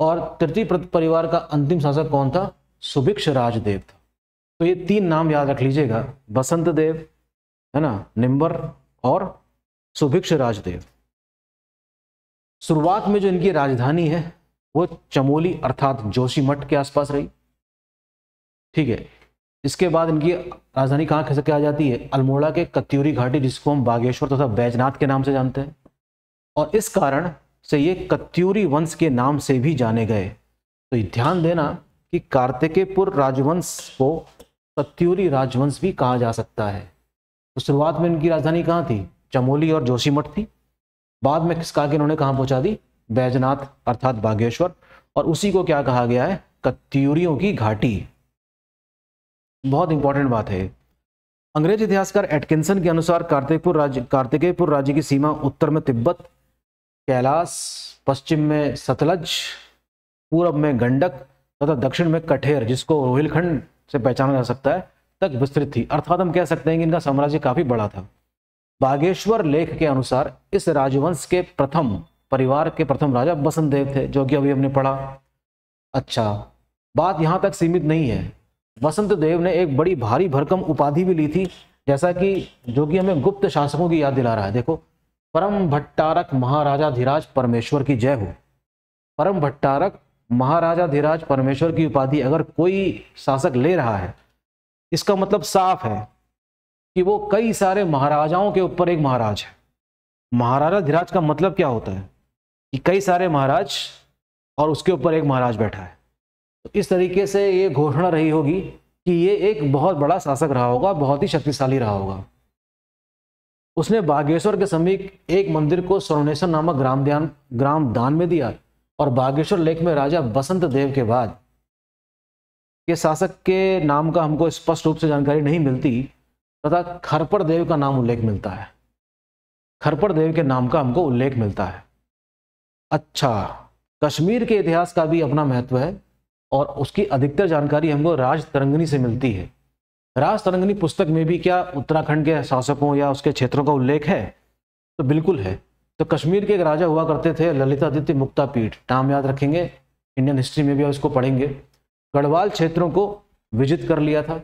और तृतीय परिवार का अंतिम शासक कौन था? सुभिक्ष राजदेव था। तो ये 3 नाम याद रख लीजिएगा, बसंत देव है ना, निम्बर और सुभिक्ष राजदेव। शुरुआत में जो इनकी राजधानी है वो चमोली अर्थात जोशीमठ के आसपास रही। ठीक है, इसके बाद इनकी राजधानी कहाँ से आ जाती है? अल्मोड़ा के कत्यूरी घाटी, जिसको हम बागेश्वर तथा बैजनाथ के नाम से जानते हैं, और इस कारण से ये कत्यूरी वंश के नाम से भी जाने गए। तो ध्यान देना कि कार्तिकेयपुर राजवंश को कत्यूरी राजवंश भी कहा जा सकता है। तो शुरुआत में इनकी राजधानी कहाँ थी? चमोली और जोशीमठ थी। बाद में किसका के इन्होंने कहाँ पहुंचा दी? बैजनाथ अर्थात बागेश्वर, और उसी को क्या कहा गया है? कत्यूरियों की घाटी। बहुत इंपॉर्टेंट बात है। अंग्रेज इतिहासकार एटकिंसन के अनुसार कार्तिकेयपुर राज्य की सीमा उत्तर में तिब्बत, कैलाश, पश्चिम में सतलज, पूर्व में गंडक तथा दक्षिण में कठेर, जिसको रोहिलखंड से पहचाना जा सकता है, तक विस्तृत थी। अर्थात हम कह सकते हैं कि इनका साम्राज्य काफी बड़ा था। बागेश्वर लेख के अनुसार इस राजवंश के प्रथम परिवार के प्रथम राजा बसंत देव थे, जो कि अभी हमने पढ़ा। अच्छा, बात यहां तक सीमित नहीं है। बसंत देव ने एक बड़ी भारी भरकम उपाधि भी ली थी, जैसा कि जो कि हमें गुप्त शासकों की याद दिला रहा है। देखो, परम भट्टारक महाराजाधिराज परमेश्वर की जय हो। परम भट्टारक महाराजाधिराज परमेश्वर की उपाधि अगर कोई शासक ले रहा है, इसका मतलब साफ है कि वो कई सारे महाराजाओं के ऊपर एक महाराज है। महाराजाधिराज का मतलब क्या होता है? कि कई सारे महाराज और उसके ऊपर एक महाराज बैठा है। तो इस तरीके से ये घोषणा रही होगी कि ये एक बहुत बड़ा शासक रहा होगा, बहुत ही शक्तिशाली रहा होगा। उसने बागेश्वर के समीप एक मंदिर को स्वर्णेश्वर नामक ग्राम दान में दिया, और बागेश्वर लेख में राजा बसंत देव के बाद के शासक के नाम का हमको स्पष्ट रूप से जानकारी नहीं मिलती, तथा खरपर देव का नाम उल्लेख मिलता है। खरपर देव के नाम का हमको उल्लेख मिलता है। अच्छा, कश्मीर के इतिहास का भी अपना महत्व है और उसकी अधिकतर जानकारी हमको राजतरंगिणी से मिलती है। राजतरंगिणी पुस्तक में भी क्या उत्तराखंड के शासकों या उसके क्षेत्रों का उल्लेख है? तो बिल्कुल है। तो कश्मीर के एक राजा हुआ करते थे ललितादित्य मुक्तापीठ, नाम याद रखेंगे, इंडियन हिस्ट्री में भी उसको पढ़ेंगे। गढ़वाल क्षेत्रों को विजित कर लिया था।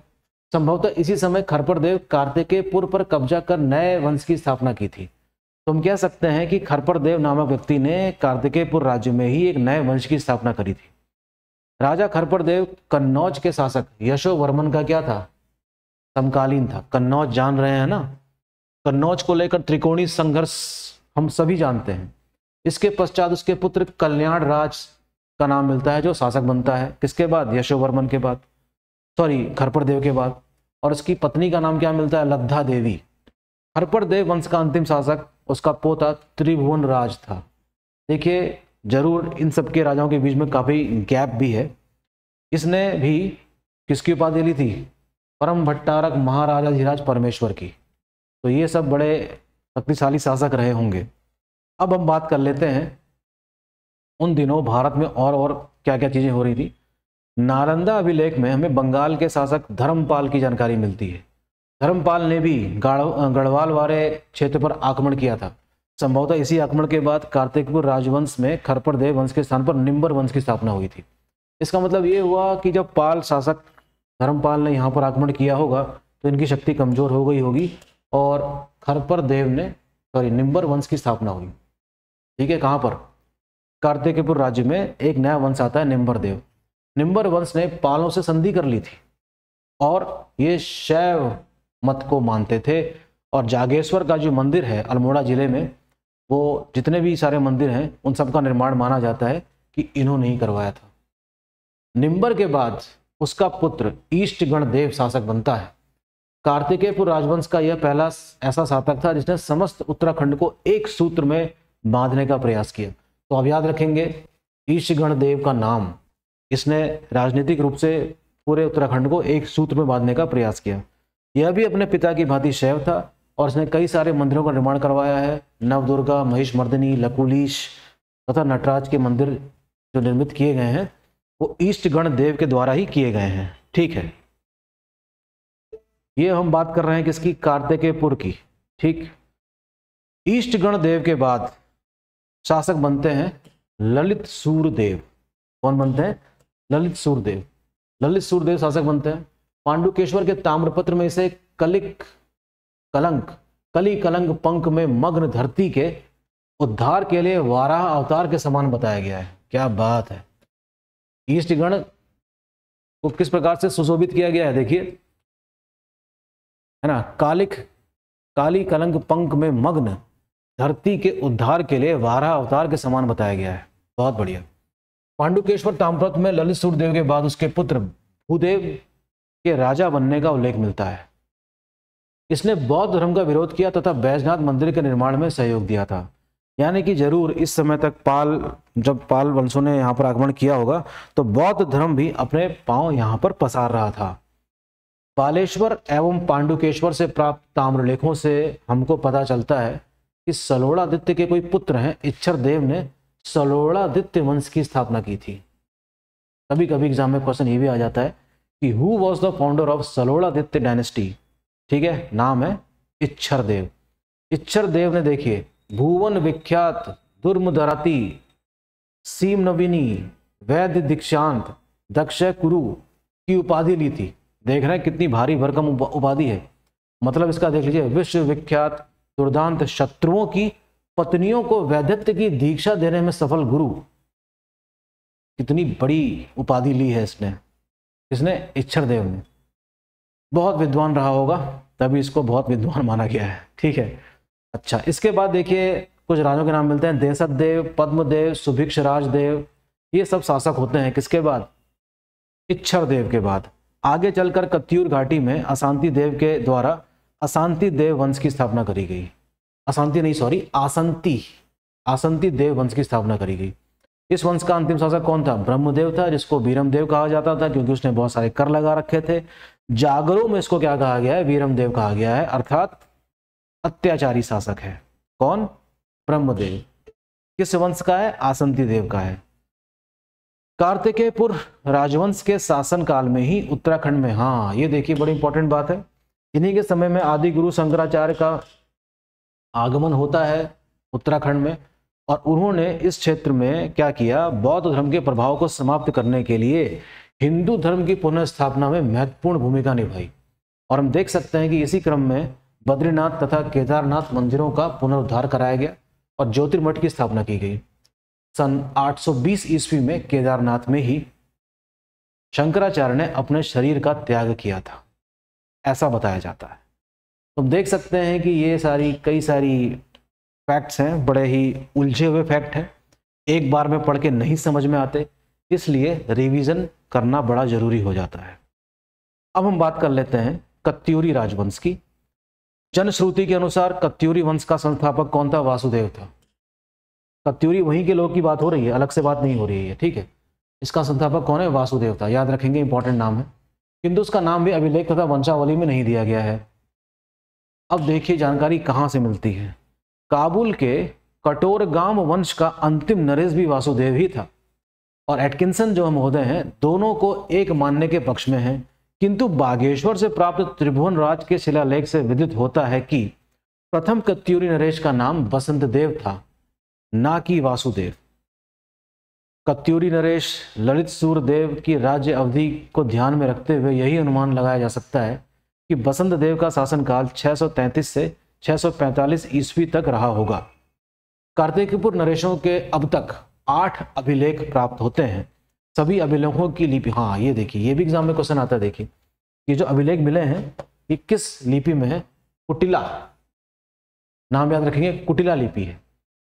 संभवतः इसी समय खरपर देव कार्तिकेयपुर पर कब्जा कर नए वंश की स्थापना की थी। तो हम कह सकते हैं कि खरपर देव नामक व्यक्ति ने कार्तिकेयपुर राज्य में ही एक नए वंश की स्थापना करी थी। राजा खरपर देव कन्नौज के शासक यशोवर्मन का क्या था? समकालीन था। कन्नौज जान रहे हैं ना? कन्नौज को लेकर त्रिकोणीय संघर्ष हम सभी जानते हैं। इसके पश्चात उसके पुत्र कल्याण राज का नाम मिलता है, जो शासक बनता है। किसके बाद? यशोवर्मन के बाद, खरपर देव के बाद। और उसकी पत्नी का नाम क्या मिलता है? लद्धा देवी। खरपर देव वंश का अंतिम शासक उसका पोता त्रिभुवन राज था। देखिए, जरूर इन सबके राजाओं के बीच में काफी गैप भी है। इसने भी किसकी उपाधि ली थी? परम भट्टारक महाराजाधिराज परमेश्वर की। तो ये सब बड़े शक्तिशाली शासक रहे होंगे। अब हम बात कर लेते हैं उन दिनों भारत में और क्या क्या चीजें हो रही थी। नालंदा अभिलेख में हमें बंगाल के शासक धर्मपाल की जानकारी मिलती है। धर्मपाल ने भी गढ़वाल वाले क्षेत्र पर आक्रमण किया था। संभवतः इसी आक्रमण के बाद कार्तिकेयपुर राजवंश में खरपर देव वंश के स्थान पर निम्बर वंश की स्थापना हुई थी। इसका मतलब ये हुआ कि जब पाल शासक धर्मपाल ने यहाँ पर आक्रमण किया होगा तो इनकी शक्ति कमजोर हो गई होगी और खरपर देव ने निम्बर वंश की स्थापना हुई। ठीक है, कहाँ पर? कार्तिकेयपुर राज्य में एक नया वंश आता है, निम्बर देव। निम्बर वंश ने पालों से संधि कर ली थी और ये शैव मत को मानते थे। और जागेश्वर का जो मंदिर है अल्मोड़ा जिले में, वो जितने भी सारे मंदिर हैं उन सब का निर्माण माना जाता है कि इन्होंने ही करवाया था। निम्बर के बाद उसका पुत्र ईष्टगण देव शासक बनता है। कार्तिकेयपुर राजवंश का यह पहला ऐसा शासक था जिसने समस्त उत्तराखंड को एक सूत्र में बांधने का प्रयास किया। तो अब याद रखेंगे ईशगण देव का नाम, इसने राजनीतिक रूप से पूरे उत्तराखंड को एक सूत्र में बांधने का प्रयास किया। यह भी अपने पिता की भांति शैव था और इसने कई सारे मंदिरों का निर्माण करवाया है। नवदुर्गा, महिषमर्दिनी, लकुलीश तथा नटराज के मंदिर जो निर्मित किए गए हैं वो ईष्टगण देव के द्वारा ही किए गए हैं। ठीक है, ये हम बात कर रहे हैं किसकी, कार्तिकेयपुर की। ठीक, ईष्टगण देव के बाद शासक बनते हैं ललित सूरदेव। कौन बनते हैं, ललित सूरदेव। ललित सूरदेव शासक बनते हैं। पांडुकेश्वर के ताम्रपत्र में इसे कली कलंक पंख में मग्न धरती के उद्धार के लिए वाराह अवतार के समान बताया गया है। क्या बात है, ईष्टगण को किस प्रकार से सुशोभित किया गया है, देखिए, है ना, काली कलंक पंख में मग्न धरती के उद्धार के लिए वाराह अवतार के समान बताया गया है। बहुत बढ़िया। पांडुकेश्वर ताम्रपत्र में ललित सूरदेव के बाद उसके पुत्र भूदेव के राजा बनने का उल्लेख मिलता है। इसने बौद्ध धर्म का विरोध किया तथा बैजनाथ मंदिर के निर्माण में सहयोग दिया था। यानी कि जरूर इस समय तक जब पाल वंशों ने यहाँ पर आक्रमण किया होगा तो बौद्ध धर्म भी अपने पांव यहाँ पर पसार रहा था। बालेश्वर एवं पांडुकेश्वर से प्राप्त ताम्रलेखों से हमको पता चलता है कि सलोड़ादित्य के कोई पुत्र हैं इच्छर देव ने सलोड़ादित्य वंश की स्थापना की थी। कभी कभी एग्जाम में क्वेश्चन ये भी आ जाता है कि who was the founder of सलोड़ादित्य डायनेस्टी। ठीक है, नाम है इच्छर देव। इच्छर देव ने देखिए भुवन विख्यात दुर्मदराती सीम नवीनी वैद्य दीक्षांत दक्ष कुरु की उपाधि ली थी। देख रहे हैं कितनी भारी भरकम उपाधि है। मतलब इसका देख लीजिए, विश्व विख्यात दुर्दांत शत्रुओं की पत्नियों को वैद्यत्व की दीक्षा देने में सफल गुरु। कितनी बड़ी उपाधि ली है इसने इच्छर देव ने। बहुत विद्वान रहा होगा तभी इसको बहुत विद्वान माना गया है। ठीक है, अच्छा, इसके बाद देखिए कुछ राजों के नाम मिलते हैं। देसत देव, पद्मदेव, सुभिक्षराज देव, ये सब शासक होते हैं किसके बाद, इच्छर देव के बाद। आगे चलकर कत्यूर घाटी में अशांति देव के द्वारा अशांति देव वंश की स्थापना करी गई। आसंती देव वंश की स्थापना करी गई। इस वंश का अंतिम शासक कौन था, ब्रह्मदेव था, जिसको वीरमदेव कहा जाता था क्योंकि उसने बहुत सारे कर लगा रखे थे। जागरों में इसको क्या कहा गया है, वीरमदेव कहा गया है, अर्थात अत्याचारी शासक है। कौन, ब्रह्मदेव। किस वंश का है, आसंती देव का है। कार्तिकेयपुर राजवंश के शासन काल में ही उत्तराखंड में, हाँ ये देखिए बड़ी इंपॉर्टेंट बात है, इन्हीं के समय में आदि गुरु शंकराचार्य का आगमन होता है उत्तराखंड में और उन्होंने इस क्षेत्र में क्या किया, बौद्ध धर्म के प्रभाव को समाप्त करने के लिए हिंदू धर्म की पुनर्स्थापना में महत्वपूर्ण भूमिका निभाई। और हम देख सकते हैं कि इसी क्रम में बद्रीनाथ तथा केदारनाथ मंदिरों का पुनरुद्धार कराया गया और ज्योतिर्मठ की स्थापना की गई। सन 820 ईस्वी में केदारनाथ में ही शंकराचार्य ने अपने शरीर का त्याग किया था, ऐसा बताया जाता है। तो हम देख सकते हैं कि ये कई सारी फैक्ट्स हैं, बड़े ही उलझे हुए फैक्ट हैं, एक बार में पढ़ के नहीं समझ में आते, इसलिए रिवीजन करना बड़ा जरूरी हो जाता है। अब हम बात कर लेते हैं कत्यूरी राजवंश की। जनश्रुति के अनुसार कत्यूरी वंश का संस्थापक कौन था, वासुदेव था। कत्यूरी वहीं के लोग की बात हो रही है, अलग से बात नहीं हो रही है। ठीक है, इसका संस्थापक कौन है, वासुदेव था। याद रखेंगे, इंपॉर्टेंट नाम है, किंतु उसका नाम भी अभिलेख तथा वंशावली में नहीं दिया गया है। अब देखिए जानकारी कहाँ से मिलती है। काबुल के कटोरगाम वंश का अंतिम नरेश भी वासुदेव ही था और एटकिंसन जो महोदय हैं दोनों को एक मानने के पक्ष में हैं, किंतु बागेश्वर से प्राप्त त्रिभुवन राज के शिलालेख से विदित होता है कि प्रथम कत्यूरी नरेश का नाम बसंत देव था, ना कि वासुदेव। कत्यूरी नरेश ललित सूरदेव की राज्य अवधि को ध्यान में रखते हुए यही अनुमान लगाया जा सकता है कि बसंत देव का शासनकाल 633 से 645 ईस्वी तक रहा होगा। कार्तिकेयपुर नरेशों के अब तक 8 अभिलेख प्राप्त होते हैं। सभी अभिलेखों की लिपि, हाँ ये देखिए, ये भी एग्जाम में क्वेश्चन आता है। देखिए ये जो अभिलेख मिले हैं ये किस लिपि में है, कुटिला, नाम याद रखेंगे, कुटिला लिपि है,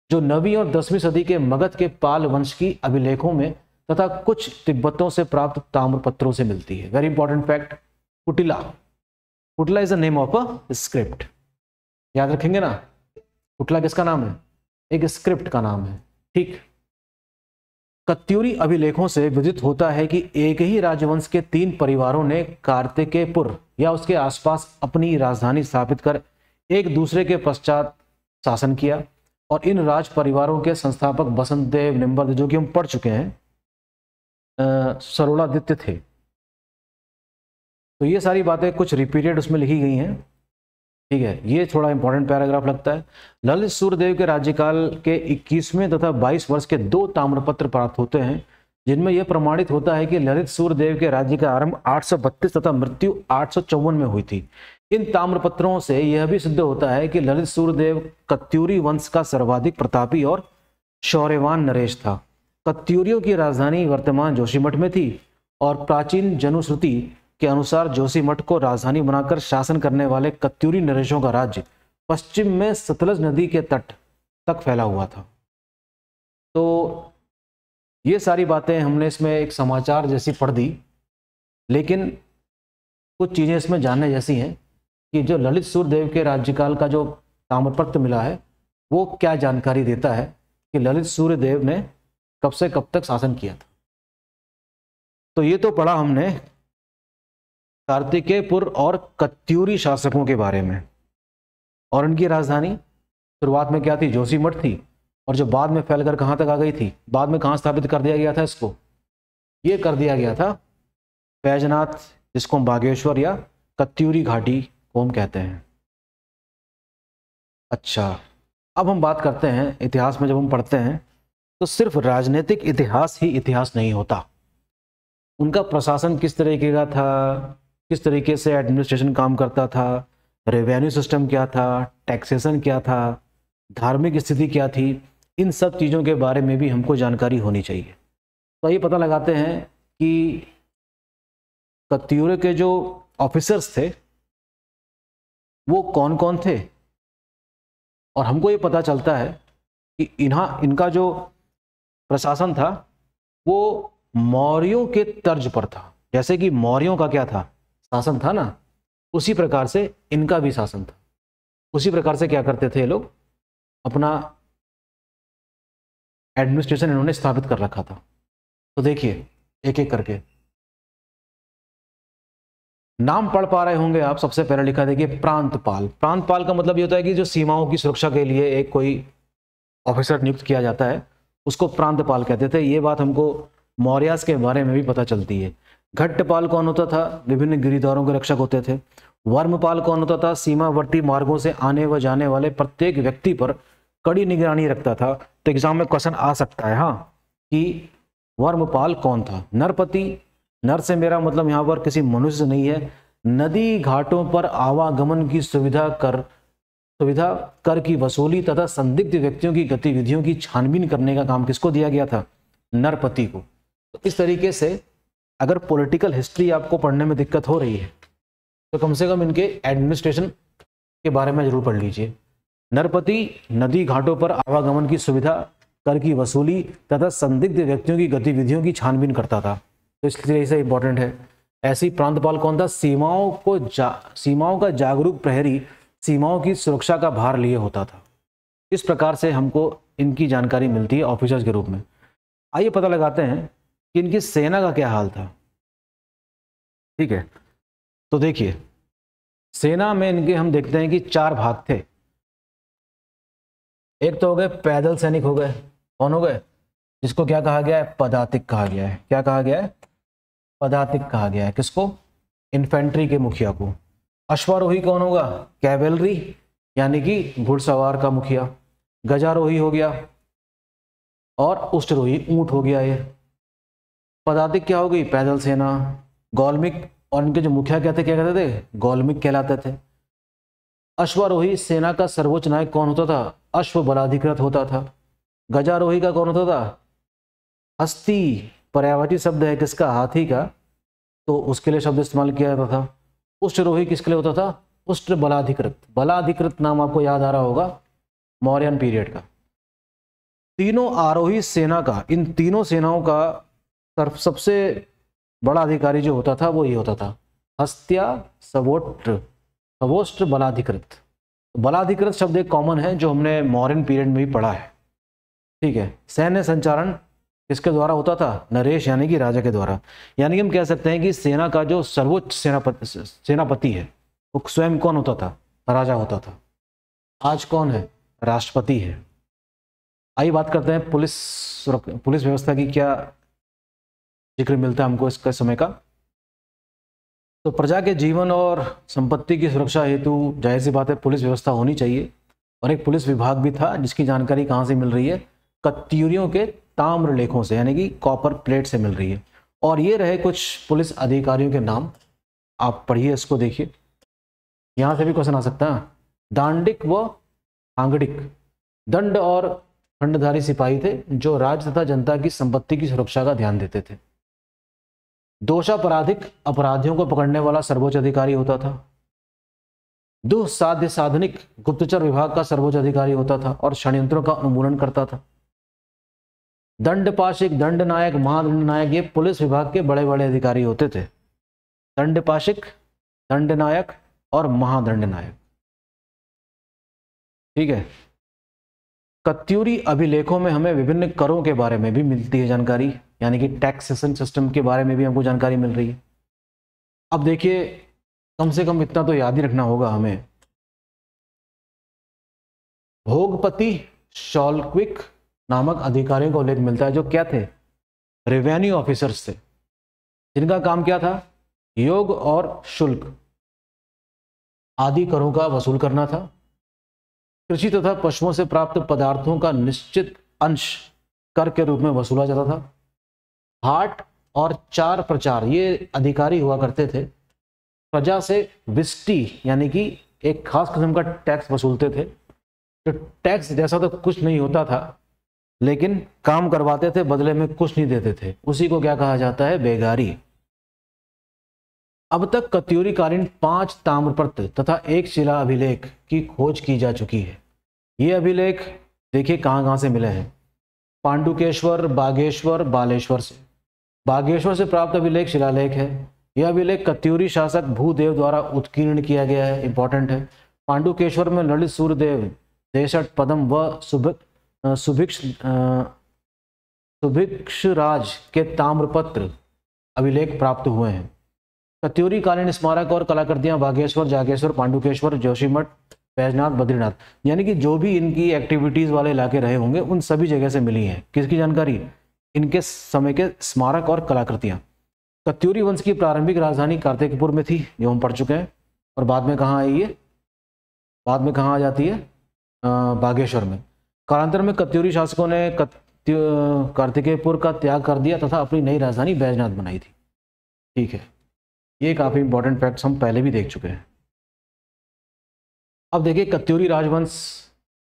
जो 9वीं और 10वीं सदी के मगध के पाल वंश की अभिलेखों में तथा कुछ तिब्बतों से प्राप्त ताम्रपत्रों से मिलती है। Very important fact, Kutila. Kutila is the name of a script, याद रखेंगे ना। कुटिला किसका नाम है, एक स्क्रिप्ट का नाम है। ठीक, कत्यूरी अभिलेखों से विदित होता है कि एक ही राजवंश के 3 परिवारों ने कार्तिकेयपुर या उसके आसपास अपनी राजधानी स्थापित कर एक दूसरे के पश्चात शासन किया, और इन राज परिवारों के संस्थापक बसंत देव, निम्बर, जो कि हम पढ़ चुके हैं, सरोलादित्य थे। तो ये सारी बातें कुछ रिपीटेड उसमें लिखी गई हैं। ठीक है, ये थोड़ा इंपॉर्टेंट पैराग्राफ लगता है। ललित सूर्यदेव के राज्यकाल के 21वें तथा 22 वर्ष के 2 ताम्रपत्र प्राप्त होते हैं, जिनमें यह प्रमाणित होता है कि ललित सूर्यदेव के राज्य का आरंभ 832 तथा मृत्यु 854 में हुई थी। इन ताम्रपत्रों से यह भी सिद्ध होता है कि ललित सूर्यदेव कत्यूरी वंश का सर्वाधिक प्रतापी और शौर्यवान नरेश था। कत्यूरियों की राजधानी वर्तमान जोशीमठ में थी, और प्राचीन जनुश्रुति के अनुसार जोशीमठ को राजधानी बनाकर शासन करने वाले कत्यूरी नरेशों का राज्य पश्चिम में सतलज नदी के तट तक फैला हुआ था। तो ये सारी बातें हमने इसमें एक समाचार जैसी पढ़ दी, लेकिन कुछ चीज़ें इसमें जानने जैसी हैं कि जो ललित सूर्यदेव के राज्यकाल का जो ताम्रपत्र मिला है वो क्या जानकारी देता है कि ललित सूर्यदेव ने कब से कब तक शासन किया था। तो ये तो पढ़ा हमने कार्तिकेयपुर और कत्यूरी शासकों के बारे में, और इनकी राजधानी शुरुआत में क्या थी, जोशीमठ थी, और जो बाद में फैलकर कहाँ तक आ गई थी, बाद में कहाँ स्थापित कर दिया गया था इसको, ये कर दिया गया था बैजनाथ, जिसको हम बागेश्वर या कत्यूरी घाटी को हम कहते हैं। अच्छा, अब हम बात करते हैं इतिहास में। जब हम पढ़ते हैं तो सिर्फ राजनीतिक इतिहास ही इतिहास नहीं होता, उनका प्रशासन किस तरीके का था, किस तरीके से एडमिनिस्ट्रेशन काम करता था, रेवेन्यू सिस्टम क्या था, टैक्सेशन क्या था, धार्मिक स्थिति क्या थी, इन सब चीज़ों के बारे में भी हमको जानकारी होनी चाहिए। तो ये पता लगाते हैं कि कत्यूरी के जो ऑफिसर्स थे वो कौन कौन थे, और हमको ये पता चलता है कि इनका जो प्रशासन था वो मौर्यों के तर्ज पर था। जैसे कि मौर्यों का क्या था, शासन था ना, उसी प्रकार से इनका भी शासन था। उसी प्रकार से क्या करते थे ये लोग, अपना एडमिनिस्ट्रेशन इन्होंने स्थापित कर रखा था। तो देखिए एक एक करके नाम पढ़ पा रहे होंगे आप। सबसे पहले लिखा, देखिए प्रांतपाल। प्रांतपाल का मतलब ये होता है कि जो सीमाओं की सुरक्षा के लिए एक कोई ऑफिसर नियुक्त किया जाता है उसको प्रांतपाल कहते थे। ये बात हमको मौर्यास के बारे में भी पता चलती है। घट्टपाल कौन होता था, विभिन्न गिरिधारों के रक्षक होते थे। वर्मपाल कौन होता था, सीमावर्ती मार्गों से आने व जाने वाले प्रत्येक व्यक्ति पर कड़ी निगरानी रखता था। तो एग्जाम में क्वेश्चन आ सकता है हाँ कि वर्मपाल कौन था। नरपति, नर से मेरा मतलब यहाँ पर किसी मनुष्य से नहीं है। नदी घाटों पर आवागमन की सुविधा कर की वसूली तथा संदिग्ध व्यक्तियों की गतिविधियों की छानबीन करने का काम किसको दिया गया था, नरपति को। तो इस तरीके से अगर पॉलिटिकल हिस्ट्री आपको पढ़ने में दिक्कत हो रही है तो कम से कम इनके एडमिनिस्ट्रेशन के बारे में जरूर पढ़ लीजिए। नरपति नदी घाटों पर आवागमन की सुविधा, कर की वसूली तथा संदिग्ध व्यक्तियों की गतिविधियों की छानबीन करता था, तो इसलिए इसे इंपॉर्टेंट है। ऐसी प्रांतपाल कौन था, सीमाओं का जागरूक प्रहरी, सीमाओं की सुरक्षा का भार लिए होता था। इस प्रकार से हमको इनकी जानकारी मिलती है ऑफिसर्स के रूप में। आइए पता लगाते हैं कि इनकी सेना का क्या हाल था। ठीक है, तो देखिए सेना में इनके हम देखते हैं कि 4 भाग थे। एक तो हो गए पैदल सैनिक हो गए, कौन हो गए, जिसको क्या कहा गया है, पदातिक कहा गया है। क्या कहा गया है, पदातिक कहा गया है। किसको, इन्फेंट्री के मुखिया को। अश्वारोही कौन होगा, कैवेलरी यानी कि घुड़सवार का मुखिया। गजारोही हो गया, और उष्टरोही ऊंट हो गया। ये पदातिक क्या हो गई, पैदल सेना। गौलमिक, और इनके जो मुखिया क्या कहते थे, गौलमिक कहलाते थे। अश्वारोही सेना का सर्वोच्च नायक कौन होता था, अश्व बलाधिकृत होता था। गजारोही का कौन होता था, हस्ती, पर्यायवाची शब्द है किसका, हाथी का, तो उसके लिए शब्द इस्तेमाल किया जाता था। उष्टरोही किसके लिए होता था, उष्ट्र बलाधिकृत। बलाधिकृत नाम आपको याद आ रहा होगा मौर्यन पीरियड का। तीनों आरोही सेना का, इन तीनों सेनाओं का सबसे बड़ा अधिकारी जो होता था वो ये होता था, हस्त्या सवोष्ट्र बलाधिकृत। बलाधिकृत शब्द एक कॉमन है जो हमने मौर्यन पीरियड में भी पढ़ा है। ठीक है। सैन्य संचालन किसके द्वारा होता था? नरेश यानी कि राजा के द्वारा। यानी कि हम कह सकते हैं कि सेना का जो सर्वोच्च सेनापति है वो स्वयं कौन होता था? राजा होता था। आज कौन है? राष्ट्रपति है। आइए बात करते हैं पुलिस व्यवस्था की क्या जिक्र मिलता है हमको इसका समय का। तो प्रजा के जीवन और संपत्ति की सुरक्षा हेतु जाहिर सी बात है पुलिस व्यवस्था होनी चाहिए, और एक पुलिस विभाग भी था जिसकी जानकारी कहाँ से मिल रही है? कत्यूरियों के ताम्र लेखों से, यानी कि कॉपर प्लेट से मिल रही है। और ये रहे कुछ पुलिस अधिकारियों के नाम, आप पढ़िए इसको, देखिए यहाँ से भी क्वेश्चन आ सकता है। दांडिक व आंगडिक दंड और खंडधारी सिपाही थे जो राज्य तथा जनता की संपत्ति की सुरक्षा का ध्यान देते थे। दोषापराधिक अपराधियों को पकड़ने वाला सर्वोच्च अधिकारी होता था। दुस्साध्य साधनिक गुप्तचर विभाग का सर्वोच्च अधिकारी होता था और षड्यंत्रों का उन्मूलन करता था। दंडपाशिक, दंड नायक, महादंड नायक, ये पुलिस विभाग के बड़े बड़े अधिकारी होते थे। दंडपाशिक, दंड नायक और महादंड नायक। ठीक है। कत्यूरी अभिलेखों में हमें विभिन्न करों के बारे में भी मिलती है जानकारी, यानी कि टैक्सेशन सिस्टम के बारे में भी हमको जानकारी मिल रही है। अब देखिए, कम से कम इतना तो याद ही रखना होगा हमें, भोगपति शॉलक्विक नामक अधिकारियों का उल्लेख मिलता है जो क्या थे? रेवेन्यू ऑफिसर्स थे, जिनका काम क्या था? योग और शुल्क आदि करों का वसूल करना था। कृषि तथा पशुओं से प्राप्त पदार्थों का निश्चित अंश कर के रूप में वसूला जाता था। हाट और चार प्रचार, ये अधिकारी हुआ करते थे, प्रजा से विष्टि यानी कि एक खास किस्म का टैक्स वसूलते थे। तो टैक्स जैसा तो कुछ नहीं होता था, लेकिन काम करवाते थे, बदले में कुछ नहीं देते थे। उसी को क्या कहा जाता है? बेगारी। अब तक कत्यूरीकालीन 5 ताम्रपत्र तथा एक शिला अभिलेख की खोज की जा चुकी है। ये अभिलेख देखिए कहाँ कहाँ से मिले हैं? पांडुकेश्वर, बागेश्वर, बालेश्वर से। बागेश्वर से प्राप्त अभिलेख शिलालेख है। यह अभिलेख कत्यूरी शासक भूदेव द्वारा उत्कीर्ण किया गया है, इंपॉर्टेंट है। पांडुकेश्वर में ललित सूर्यदेव, देशट पदम व सुभिक्ष राज के ताम्रपत्र अभिलेख प्राप्त हुए हैं। कत्यूरी कालीन स्मारक और कलाकृतियां बागेश्वर, जागेश्वर, पांडुकेश्वर, जोशीमठ, बैजनाथ, बद्रीनाथ, यानी कि जो भी इनकी एक्टिविटीज वाले इलाके रहे होंगे उन सभी जगह से मिली हैं। किसकी जानकारी? इनके समय के स्मारक और कलाकृतियां। कत्यूरी वंश की प्रारंभिक राजधानी कार्तिकपुर में थी, जो हम पढ़ चुके हैं, और बाद में कहाँ आई है? बाद में कहाँ आ जाती है? बागेश्वर में। कालांतर में कत्यूरी शासकों ने कार्तिकेयपुर का त्याग कर दिया तथा अपनी नई राजधानी बैजनाथ बनाई थी। ठीक है, ये काफ़ी इंपॉर्टेंट फैक्ट्स हम पहले भी देख चुके हैं। अब देखिए, कत्यूरी राजवंश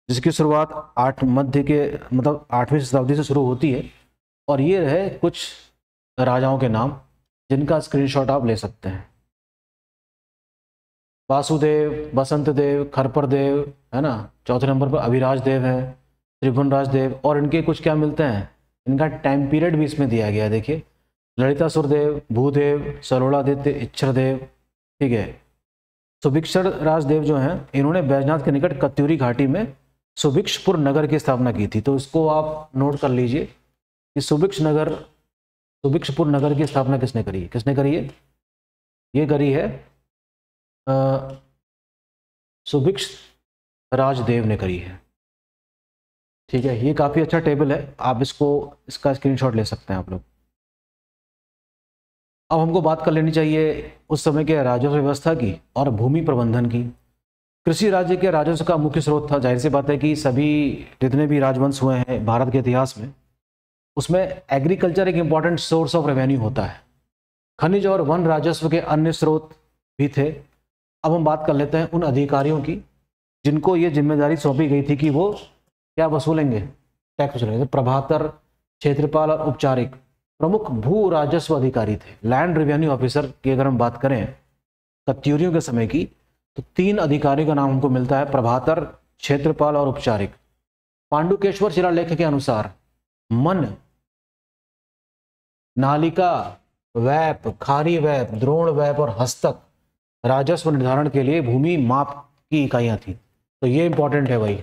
जिसकी शुरुआत 8वीं शताब्दी से शुरू होती है, और ये रहे कुछ राजाओं के नाम जिनका स्क्रीनशॉट आप ले सकते हैं। वासुदेव, बसंत देव, खरपर देव, है ना। चौथे नंबर पर अभिराज देव है, त्रिभुवनराज देव, और इनके कुछ क्या मिलते हैं? इनका टाइम पीरियड भी इसमें दिया गया है। देखिए, ललितासुर देव, भूदेव, सरोड़ादित्य, इच्छरदेव। ठीक है। सुभिक्षर राजदेव जो हैं, इन्होंने बैजनाथ के निकट कत्यूरी घाटी में सुभिक्षपुर नगर की स्थापना की थी। तो इसको आप नोट कर लीजिए कि सुभिक्षपुर नगर की स्थापना किसने करी है? किसने करी है? ये करी है सुभिक्ष राजदेव ने करी है। ठीक है, ये काफ़ी अच्छा टेबल है, आप इसका स्क्रीनशॉट ले सकते हैं आप लोग। अब हमको बात कर लेनी चाहिए उस समय के राजस्व व्यवस्था की और भूमि प्रबंधन की। कृषि राज्य के राजस्व का मुख्य स्रोत था। जाहिर सी बात है कि सभी जितने भी राजवंश हुए हैं भारत के इतिहास में, उसमें एग्रीकल्चर एक इम्पॉर्टेंट सोर्स ऑफ रेवेन्यू होता है। खनिज और वन राजस्व के अन्य स्रोत भी थे। अब हम बात कर लेते हैं उन अधिकारियों की जिनको ये जिम्मेदारी सौंपी गई थी कि वो क्या वसूलेंगे? टैक्स वसूलेंगे। प्रभातर, क्षेत्रपाल और उपचारिक प्रमुख भू राजस्व अधिकारी थे। लैंड रेवेन्यू ऑफिसर की अगर हम बात करें कत्यूरियों के समय की, तो 3 अधिकारियों का नाम हमको मिलता है, प्रभातर, क्षेत्रपाल और उपचारिक। पांडुकेश्वर शिलालेख के अनुसार मन, नालिका वैप, खारी वैप, द्रोण वैप और हस्तक राजस्व निर्धारण के लिए भूमि माप की इकाइयां थी। तो ये इंपॉर्टेंट है भाई।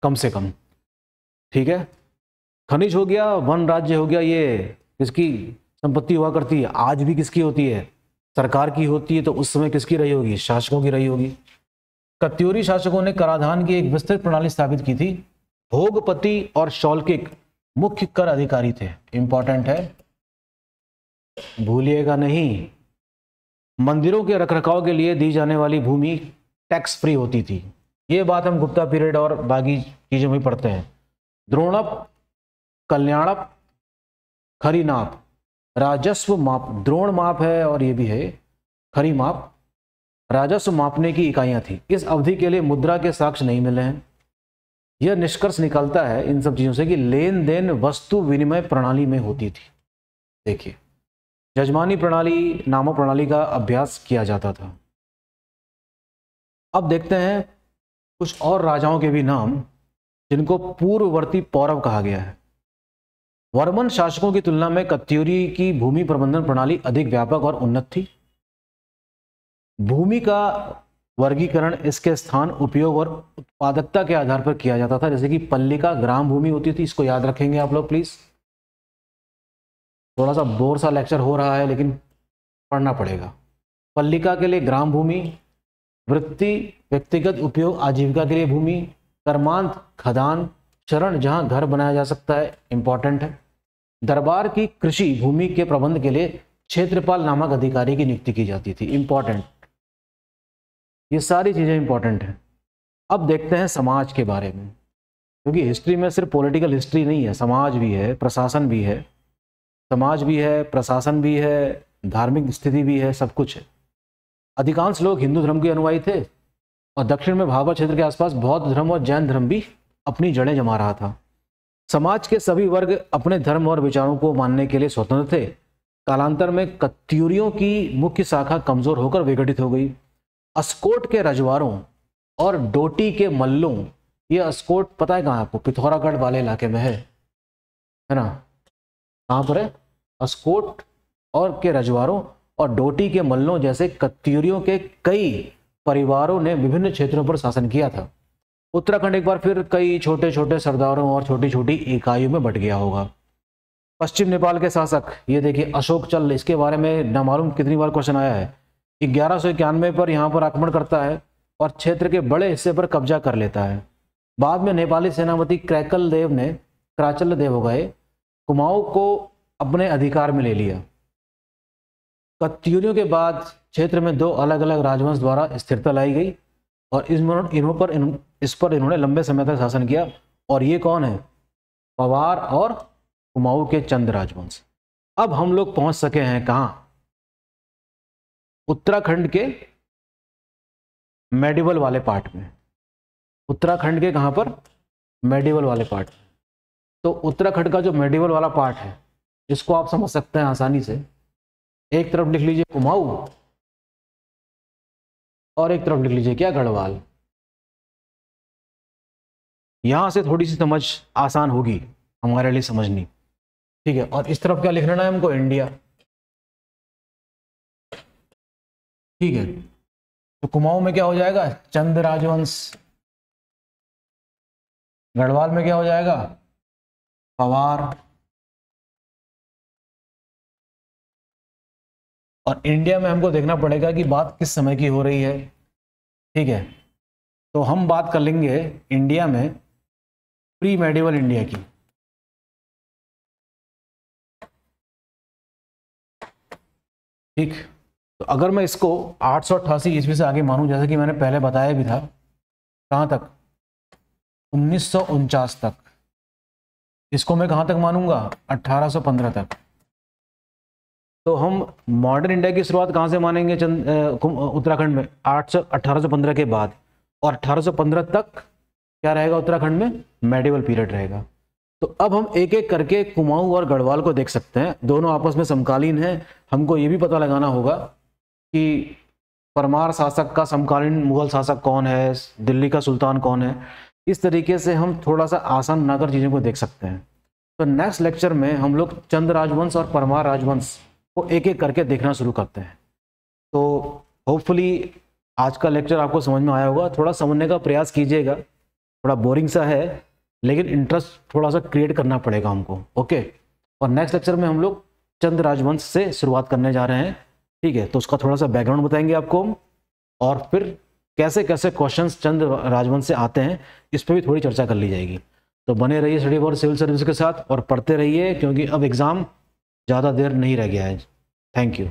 कम से कम, ठीक है। खनिज हो गया, वन राज्य हो गया, ये किसकी संपत्ति हुआ करती है, आज भी किसकी होती है, सरकार की होती है। तो उस समय किसकी रही होगी, शासकों की रही होगी। कत्यूरी शासकों ने कराधान की एक विस्तृत प्रणाली स्थापित की थी। भोगपति और शौल्किक मुख्य कर अधिकारी थे, इंपॉर्टेंट है, भूलिएगा नहीं। मंदिरों के रखरखाव के लिए दी जाने वाली भूमि टैक्स फ्री होती थी। ये बात हम गुप्ता पीरियड और बाकी चीजों में पढ़ते हैं। द्रोणप, कल्याणप, खरी नाप, राजस्व माप, द्रोण माप है और ये भी है खरी माप, राजस्व मापने की इकाइयां थी। इस अवधि के लिए मुद्रा के साक्ष्य नहीं मिले हैं। यह निष्कर्ष निकलता है इन सब चीजों से कि लेन देन वस्तु विनिमय प्रणाली में होती थी। देखिए, जजमानी प्रणाली नामक प्रणाली का अभ्यास किया जाता था। अब देखते हैं कुछ और राजाओं के भी नाम जिनको पूर्ववर्ती पौरव कहा गया है। वर्मन शासकों की तुलना में कत्यूरी की भूमि प्रबंधन प्रणाली अधिक व्यापक और उन्नत थी। भूमि का वर्गीकरण इसके स्थान, उपयोग और उत्पादकता के आधार पर किया जाता था। जैसे कि पल्लिका ग्राम भूमि होती थी, इसको याद रखेंगे आप लोग प्लीज। थोड़ा सा बोर सा लेक्चर हो रहा है लेकिन पढ़ना पड़ेगा। पल्लिका के लिए ग्राम भूमि, वृत्ति व्यक्तिगत उपयोग आजीविका के लिए भूमि, कर्मांत खदान, चरण जहां घर बनाया जा सकता है, इंपॉर्टेंट है। दरबार की कृषि भूमि के प्रबंध के लिए क्षेत्रपाल नामक अधिकारी की नियुक्ति की जाती थी, इंपॉर्टेंट। ये सारी चीजें इंपॉर्टेंट हैं। अब देखते हैं समाज के बारे में, क्योंकि हिस्ट्री में सिर्फ पॉलिटिकल हिस्ट्री नहीं है, समाज भी है, प्रशासन भी है, समाज भी है, प्रशासन भी है, धार्मिक स्थिति भी है, सब कुछ है। अधिकांश लोग हिंदू धर्म के अनुयायी थे और दक्षिण में भाभा क्षेत्र के आसपास बौद्ध धर्म और जैन धर्म भी अपनी जड़ें जमा रहा था। समाज के सभी वर्ग अपने धर्म और विचारों को मानने के लिए स्वतंत्र थे। कालांतर में कत्यूरियों की मुख्य शाखा कमजोर होकर विघटित हो गई। अस्कोट के रजवारों और डोटी के मल्लों, ये अस्कोट पता है कहाँ आपको, पिथौरागढ़ वाले इलाके में है ना, कहाँ पर है, अस्कोट और के रजवारों और डोटी के मल्लों जैसे कत्यूरियों के कई परिवारों ने विभिन्न क्षेत्रों पर शासन किया था। उत्तराखंड एक बार फिर कई छोटे छोटे सरदारों और छोटी छोटी इकाइयों में बट गया होगा। पश्चिम नेपाल के शासक, ये देखिए अशोक चल, इसके बारे में न मालूम कितनी बार क्वेश्चन आया है। 1191 पर यहाँ पर आक्रमण करता है और क्षेत्र के बड़े हिस्से पर कब्जा कर लेता है। बाद में नेपाली सेनापति क्रैकल देव हो गए, कुमाऊं को अपने अधिकार में ले लिया। कत्यूरियों के बाद क्षेत्र में दो अलग अलग राजवंश द्वारा स्थिरता लाई गई और इस पर इन्होंने लंबे समय तक शासन किया। और ये कौन है, पवार और कुमाऊं के चंद राजवंश। अब हम लोग पहुंच सके हैं कहां, उत्तराखंड के मेडिवल वाले पार्ट में। उत्तराखंड के कहां पर, मेडिवल वाले पार्ट में। तो उत्तराखंड का जो मेडिवल वाला पार्ट है, इसको आप समझ सकते हैं आसानी से। एक तरफ लिख लीजिए कुमाऊं और एक तरफ लिख लीजिए क्या, गढ़वाल। यहां से थोड़ी सी समझ आसान होगी हमारे लिए समझनी, ठीक है। और इस तरफ क्या लिखना है हमको, इंडिया, ठीक है। तो कुमाऊं में क्या हो जाएगा, चंद राजवंश। गढ़वाल में क्या हो जाएगा, पवार। और इंडिया में हमको देखना पड़ेगा कि बात किस समय की हो रही है, ठीक है। तो हम बात कर लेंगे इंडिया में प्री मेडिवल इंडिया की। ठीक, तो अगर मैं इसको 888 ईस्वी से आगे मानूं, जैसे कि मैंने पहले बताया भी था, कहाँ तक, 1949 तक। इसको मैं कहाँ तक मानूंगा, 1815 तक। तो हम मॉडर्न इंडिया की शुरुआत कहाँ से मानेंगे, उत्तराखंड में 1815 के बाद। और 1815 तक क्या रहेगा उत्तराखंड में, मेडिवल पीरियड रहेगा। तो अब हम एक एक करके कुमाऊं और गढ़वाल को देख सकते हैं, दोनों आपस में समकालीन हैं। हमको ये भी पता लगाना होगा कि परमार शासक का समकालीन मुगल शासक कौन है, दिल्ली का सुल्तान कौन है। इस तरीके से हम थोड़ा सा आसान बनाकर चीज़ों को देख सकते हैं। तो नेक्स्ट लेक्चर में हम लोग चंद राजवंश और परमार राजवंश को एक एक करके देखना शुरू करते हैं। तो होपफुली आज का लेक्चर आपको समझ में आया होगा। थोड़ा समझने का प्रयास कीजिएगा, थोड़ा बोरिंग सा है, लेकिन इंटरेस्ट थोड़ा सा क्रिएट करना पड़ेगा हमको। ओके, और नेक्स्ट लेक्चर में हम लोग चंद राजवंश से शुरुआत करने जा रहे हैं। ठीक है, तो उसका थोड़ा सा बैकग्राउंड बताएंगे आपको हम, और फिर कैसे कैसे क्वेश्चंस चंद राजवंश से आते हैं इस पर भी थोड़ी चर्चा कर ली जाएगी। तो बने रहिए स्टडी फॉर सिविल सर्विस के साथ और पढ़ते रहिए, क्योंकि अब एग्ज़ाम ज़्यादा देर नहीं रह गया है। Thank you.